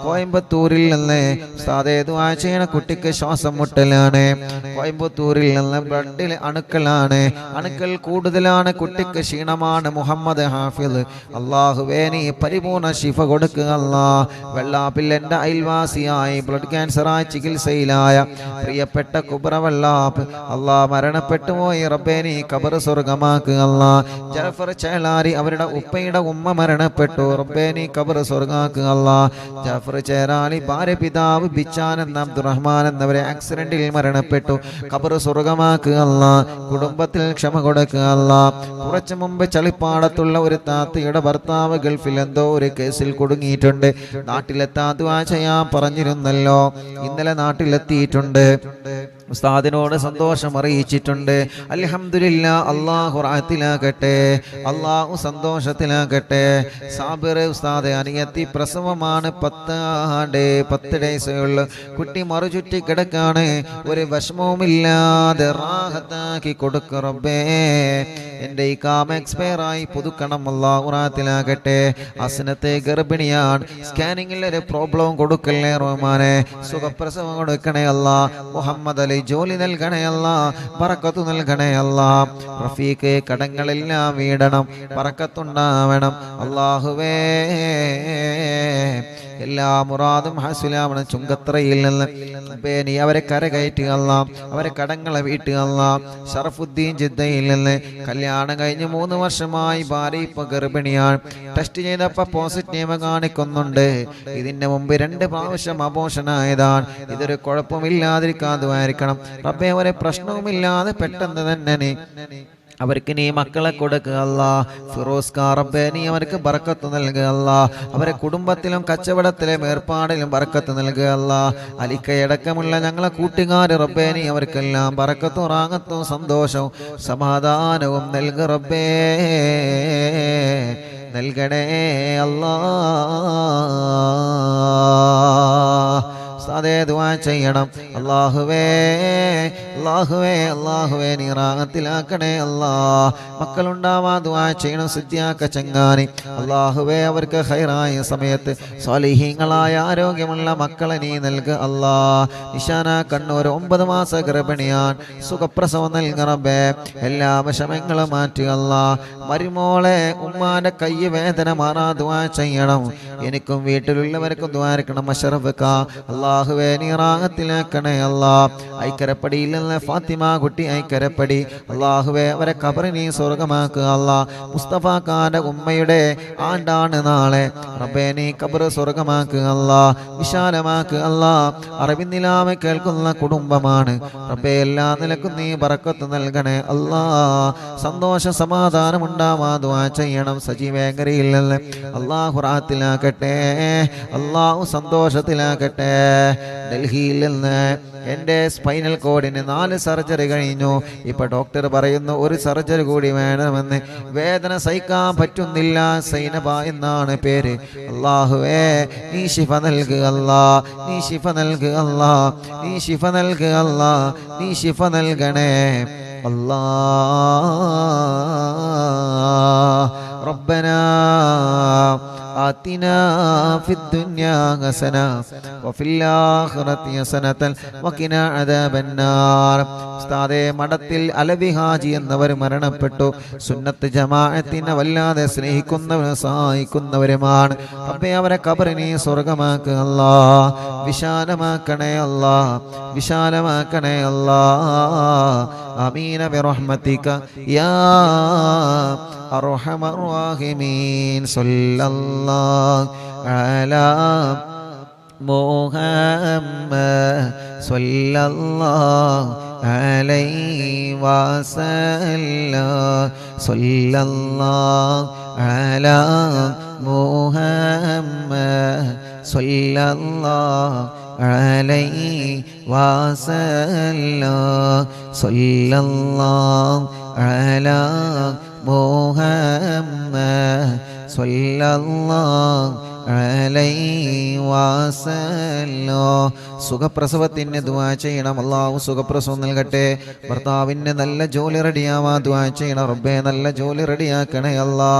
കോയമ്പത്തൂരിൽ നിന്ന് ഉസ്താദേ ദുആ ചെയ്യണ കുട്ടിക്ക് ശ്വാസം മുട്ടലാണ് കോയമ്പത്തൂരിൽ നിന്ന് ബ്ലഡിൽ അണുക്കൾ കൂടുതലാണ് കുട്ടിക്ക് ക്ഷീണമാണ് മുഹമ്മദ് ഹാഫിദ് അല്ലാഹുവേ നീ പരിപൂർണ ശിഫ കൊടുക്കുക അല്ലാ വെള്ളാപ്പില്ലെന്റെ അയൽവാസിയായി ബ്ലഡ് ക്യാൻസറായി ചികിത്സയിലായ പ്രിയപ്പെട്ട കുബ്ര വെള്ളാപ്പ് അല്ലാ മരണപ്പെട്ടു പോയി റബ്ബേ നീ ഖബർ സ്വർഗമാക്കുക അല്ലാ ജഅഫർ ചേലാരി അവരുടെ ഉപ്പയുടെ ഉമ്മ മരണപ്പെട്ടു റബ്ബേ നീ ഖബർ സ്വർഗമാക്കുക അല്ലാ ജഅഫർ ചേലാരി ഭാര്യ പിതാവ് ബിച്ചാൻ എന്ന അബ്ദുറഹ്മാൻ എന്നവരെ ആക്സിഡന്റിൽ മരണപ്പെട്ടു ഖബർ സ്വർഗമാക്കുക അല്ലാ കുടുംബത്തിൽ ക്ഷമ കൊടുക്കുക അല്ലാ കുറച്ചു മുമ്പ് ചളിപ്പാടത്തുള്ള ഒരു താത്തയുടെ ഭർത്താവ് ഗൾഫിൽ എന്തോ ഒരു കേസിൽ കുടുങ്ങിയിട്ടുണ്ട് നാട്ടിലെത്താൻ ദുആ ചെയ്യാൻ പറഞ്ഞിരുന്നല്ലോ ഇന്നലെ നാട്ടിലെത്തിയിട്ടുണ്ട് ഉസ്താദിനോട് സന്തോഷം അറിയിച്ചിട്ടുണ്ട് അൽഹംദുലില്ലാ അല്ലാഹു റാഹത്തിലാക്കട്ടെ അല്ലാഹു സന്തോഷത്തിലാക്കട്ടെ സാബിർ ഉസ്താദ് അനിയത്തി പ്രസവമാണ് 10 ഡേയ്സേ ഉള്ളു കുട്ടി മറുചുറ്റി കിടക്കാണ് ഒരു വിഷമവുമില്ലാതെ റാഹത്താക്കി കൊടുക്ക റബ്ബേ എൻ്റെ ഈ കാമ എക്സ്പയർ ആയി പുതുക്കണം അല്ലാഹു റാഹത്തിലാക്കട്ടെ അസ്നത്തെ ഗർഭിണിയാണ് സ്കാനിങ്ങിൽ ഒരു പ്രോബ്ലം കൊടുക്കല്ലേ റഹ്മാനെ സുഖപ്രസവം കൊടുക്കണേ അല്ലാ മുഹമ്മദ് അലി ജോലി നൽകണേ അല്ലാ ബറക്കത്ത് നൽകണേ അല്ലാ റഫീഖ് കടങ്ങളെല്ലാം വീടണം ബറക്കത്തുണ്ടാവണം അല്ലാഹുവേ എല്ലാ മുറാദും ഹാസിലാവണം ചുങ്കത്രയിൽ നിന്ന് നീ അവരെ കരകയറ്റുക അല്ലാ അവരെ കടങ്ങളെ വീട്ടുക അല്ലാ ഷറഫുദ്ദീൻ ജിദ്ദയിൽ നിന്ന് കല്യാണം കഴിഞ്ഞ് 3 വർഷമായി ഭാര്യ ഇപ്പൊ ഗർഭിണിയാണ് ടെസ്റ്റ് ചെയ്തപ്പോ പോസിറ്റീവ് കാണിക്കുന്നുണ്ട് ഇതിന്റെ മുമ്പ് 2 പ്രാവശ്യം അബോഷനായതാണ് ഇതൊരു കുഴപ്പമില്ലാതിരിക്കാതുമായിരിക്കണം റബ്ബേ ഒരു പ്രശ്നവുമില്ലാതെ പെട്ടെന്ന് തന്നെ അവർക്ക് നീ മക്കളെ കൊടുക്കുക അല്ലാ ഫിറോസ് റബ്ബേ നീ അവർക്ക് ബറക്കത്ത് നൽകുക അല്ലാ അവരെ കുടുംബത്തിലും കച്ചവടത്തിലും ഏർപ്പാടിലും ബറക്കത്ത് നൽകുക അല്ലാ അലിക്കയടക്കമുള്ള ഞങ്ങളെ കൂട്ടുകാർ റബ്ബേ നീ അവർക്കെല്ലാം ബറക്കത്തും റാഹത്തും സന്തോഷവും സമാധാനവും നൽകുക റബ്ബേ നൽകണേ അല്ലാ ഉസ്താദേ ദുആ ചെയ്യണം. അല്ലാഹുവേ അല്ലാഹുവേ അല്ലാഹുവേ നീ റാഹത്തിലാക്കണേ അല്ലാ. മക്കളുണ്ടാവാ ദുആ ചെയ്യണം. സിദ്ദിയാക്ക ചങ്ങാനി അല്ലാഹുവേ അവർക്ക് ഖൈറായ സമയത്ത് സ്വാലിഹീങ്ങളായ ആരോഗ്യമുള്ള മക്കളെ നീ നൽകുക അല്ലാ. നിശാന കണ്ണൂർ 9 മാസ ഗർഭിണിയാൻ സുഖപ്രസവം നൽകുക റബ്ബേ. എല്ലാ വിഷമങ്ങളും മാറ്റുക അല്ലാ. മരുമോളെ ഉമ്മാന്റെ കൈ വേദന മാറാ ദുആ ചെയ്യണം. എനിക്കും വീട്ടിലുള്ളവർക്കും ദുആ ചെയ്യണം. അഷ്റഫ്ക അല്ലാഹുവേ നീ റാഹത്തിലാക്കണേ അല്ലാ. ഐക്കരപ്പടിയിൽ നിന്ന് ഫാത്തിമ കുട്ടി ഐക്കരപ്പടി അല്ലാഹുവേ അവരെ ഖബർ നീ സ്വർഗ്ഗമാക്കുക അല്ലാ. മുസ്തഫ ഖാന്റെ ഉമ്മയുടെ ആണ്ടാണ് നാളെ റബ്ബേ നീ ഖബർ സ്വർഗ്ഗമാക്കുക അല്ലാ. വിശാലമാക്കുക അല്ലാ. അറിവിന്നിലാമ കേൾക്കുന്ന കുടുംബമാണ് റബ്ബേ. എല്ലാ നിലക്കും നീ ബറക്കത്ത് നൽകണേ അല്ലാ. സന്തോഷ സമാധാനം ഉണ്ടാവാ ദുആ ചെയ്യണം. സജീവേങ്കരയിൽ നിന്ന് അല്ലാഹു റാഹത്തിലാക്കട്ടെ. അല്ലാഹു സന്തോഷത്തിലാക്കട്ടെ. ഡൽഹിയിൽ നിന്ന് എൻ്റെ സ്പൈനൽ കോഡിന് 4 സർജറി കഴിഞ്ഞു. ഇപ്പൊ ഡോക്ടർ പറയുന്നു 1 സർജറി കൂടി വേണമെന്ന്. വേദന സഹിക്കാൻ പറ്റുന്നില്ല. സൈനബ എന്നാണ് പേര്. അല്ലാഹുവേ നീ ശിഫ നൽകുക അല്ലാ. നീ ശിഫ നൽകുക അല്ലാ. നീ ശിഫ നൽകുക അല്ലാ. നീ ശിഫ നൽകണേ അല്ലാ. റബ്ബനാ آتنا في الدنيا حسنة وفي الآخرة حسنة وقنا عذاب النار. ഉസ്താദേ മഠത്തിൽ അലവി ഹാജി എന്നവർ മരണപ്പെട്ടു. സുന്നത്ത് ജമാഅത്തിനെ വല്ലാതെ സ്നേഹിക്കുന്നവരും സഹായിക്കുന്നവരുമാണ് റബ്ബേ. അവരെ ഖബറിനെ സ്വർഗ്ഗമാക്കുക അല്ലാ. വിശാലമാക്കണേ അല്ലാ. വിശാലമാക്കണേ അല്ലാ. ആമീന ബിറഹ്മതിക യാ അർഹമർ റഹീമീൻ. സല്ലല്ലാഹു അലാ മുഹമ്മദ് സല്ലല്ലാഹു അലൈഹി വസല്ലം. സല്ലല്ലാഹു അലാ മുഹമ്മദ് സല്ലല്ലാഹു അലൈഹി വസല്ലം. സല്ലല്ലാഹു അലാ മുഹമ്മദ് സല്ലല്ലാഹു അലൈഹി വസല്ലം. സുഖപ്രസവത്തിന് ദുആ ചെയ്യണം. അല്ലാഹു സുഖപ്രസവം നൽകട്ടെ. ഭർത്താവിന് നല്ല ജോലി റെഡിയാവാ ദുആ ചെയ്യണം റബ്ബേ. നല്ല ജോലി റെഡിയാക്കണേ അല്ലാ.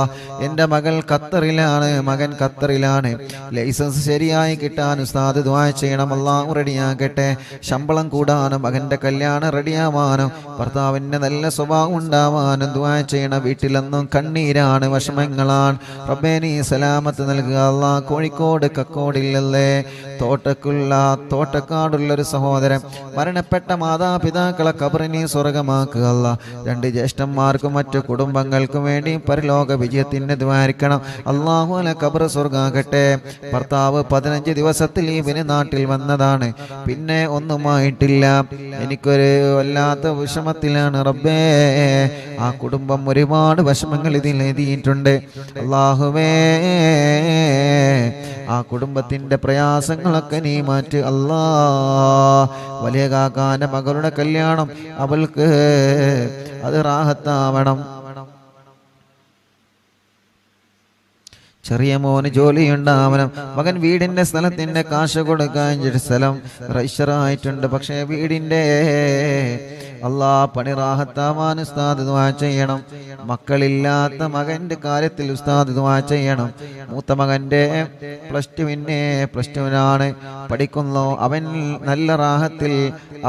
എൻ്റെ മകൾ ഖത്തറിലാണ്, മകൻ ഖത്തറിലാണ്. ലൈസൻസ് ശരിയായി കിട്ടാൻ ഉസ്താദ് ദുആ ചെയ്യണം. അല്ലാഹു റെഡിയാക്കട്ടെ. ശമ്പളം കൂടാനും മകൻ്റെ കല്യാണം റെഡിയാവാനും ഭർത്താവിന് നല്ല സ്വഭാവം ഉണ്ടാവാനും ദുആ ചെയ്യണം. വീട്ടിലെന്നും കണ്ണീരാണ്, വിഷമങ്ങളാണ് റബ്ബേ. നീ സലാമത്ത് നൽകുക അല്ലാ. കോഴിക്കോട് കക്കോടില്ലല്ലേ തോട്ടക്കാടുള്ളൊരു സഹോദരൻ മരണപ്പെട്ട മാതാപിതാക്കളെ ഖബറിനെ സ്വർഗ്ഗമാക്കുക അല്ലാ. 2 ജ്യേഷ്ഠന്മാർക്കും മറ്റു കുടുംബങ്ങൾക്കും വേണ്ടി പരലോക വിജയത്തിന് ദ്വാരിക്കണം. അല്ലാഹു അല ഖബർ സ്വർഗ്ഗാകട്ടെ. ഭർത്താവ് 15 ദിവസത്തിൽ ലീവിന് നാട്ടിൽ വന്നതാണ്. പിന്നെ ഒന്നുമായിട്ടില്ല. എനിക്കൊരു വല്ലാത്ത വിഷമത്തിലാണ് റബ്ബേ. ആ കുടുംബം ഒരുപാട് വിഷമങ്ങൾ ഇതിൽ എഴുതിയിട്ടുണ്ട്. അല്ലാഹുവേ ആ കുടുംബത്തിന്റെ പ്രയാസങ്ങളൊക്കെ നീ മാറ്റ് അല്ലാ. വലിയ കാക്കാന്റെ മകളുടെ കല്യാണം അവൾക്ക് അത് റാഹത്താവണം. ചെറിയ മോന് ജോലിയുണ്ടാവണം. മകൻ വീടിന്റെ സ്ഥലത്തിന്റെ കാശ് കൊടുക്കാൻ സ്ഥലം രജിസ്റ്ററായിട്ടുണ്ട്. പക്ഷേ വീടിന്റെ അല്ലാ പണി റാഹത്താവാൻ ഉസ്താദ് ദുആ ചെയ്യണം. മക്കളില്ലാത്ത മകന്റെ കാര്യത്തിൽ ഉസ്താദ് ദുആ ചെയ്യണം. മൂത്ത മകന്റെ +2 പഠിക്കുന്നു. അവൻ നല്ല റാഹത്തിൽ,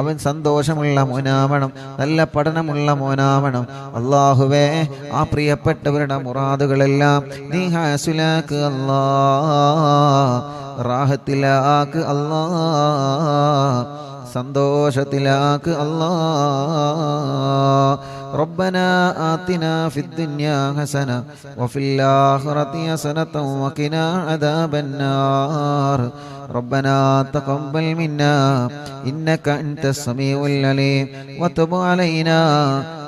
അവൻ സന്തോഷമുള്ള മോനാവണം, നല്ല പഠനമുള്ള മോനാവണം. അല്ലാഹുവേ ആ പ്രിയപ്പെട്ടവരുടെ മുറാദുകളെല്ലാം നീ ഹാസിലാക്ക് അല്ലാ. റാഹത്തിലാക്ക് അല്ലാ. സന്തോഷത്തിലാക്ക് അല്ലാ. ربنا آتنا في الدنيا حسنة وفي الآخرة حسنة وقنا عذاب النار. ربنا تقبل منا إنك أنت السميع العليم وتب علينا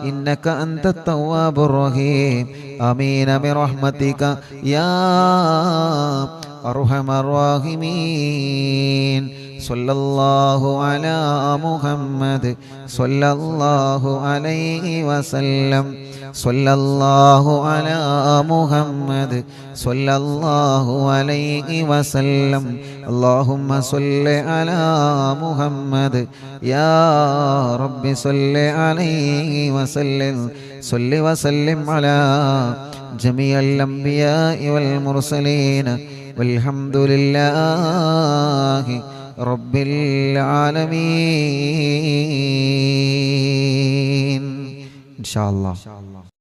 إنك أنت التواب الرحيم. آمين برحمتك يا أرحم الراحمين. സ്വല്ലല്ലാഹു അലാ മുഹമ്മദ് സ്വല്ലല്ലാഹു അലൈഹി വസല്ലം സ്വല്ലല്ലാഹു അലാ മുഹമ്മദ് സ്വല്ലല്ലാഹു അലൈഹി വസല്ലം അല്ലാഹുമ്മ സ്വല്ലി അലാ മുഹമ്മദ് യാ റബ്ബി സ്വല്ലി അലൈഹി വസല്ലം സ്വല്ലി വസല്ലിം അലാ ജമീഅൽ അംബിയാഇ വൽ മുർസലീൻ വൽഹംദുലില്ലാഹി റബ്ബിൽ ആലമീൻ. ഇൻഷാ അല്ലാഹ്.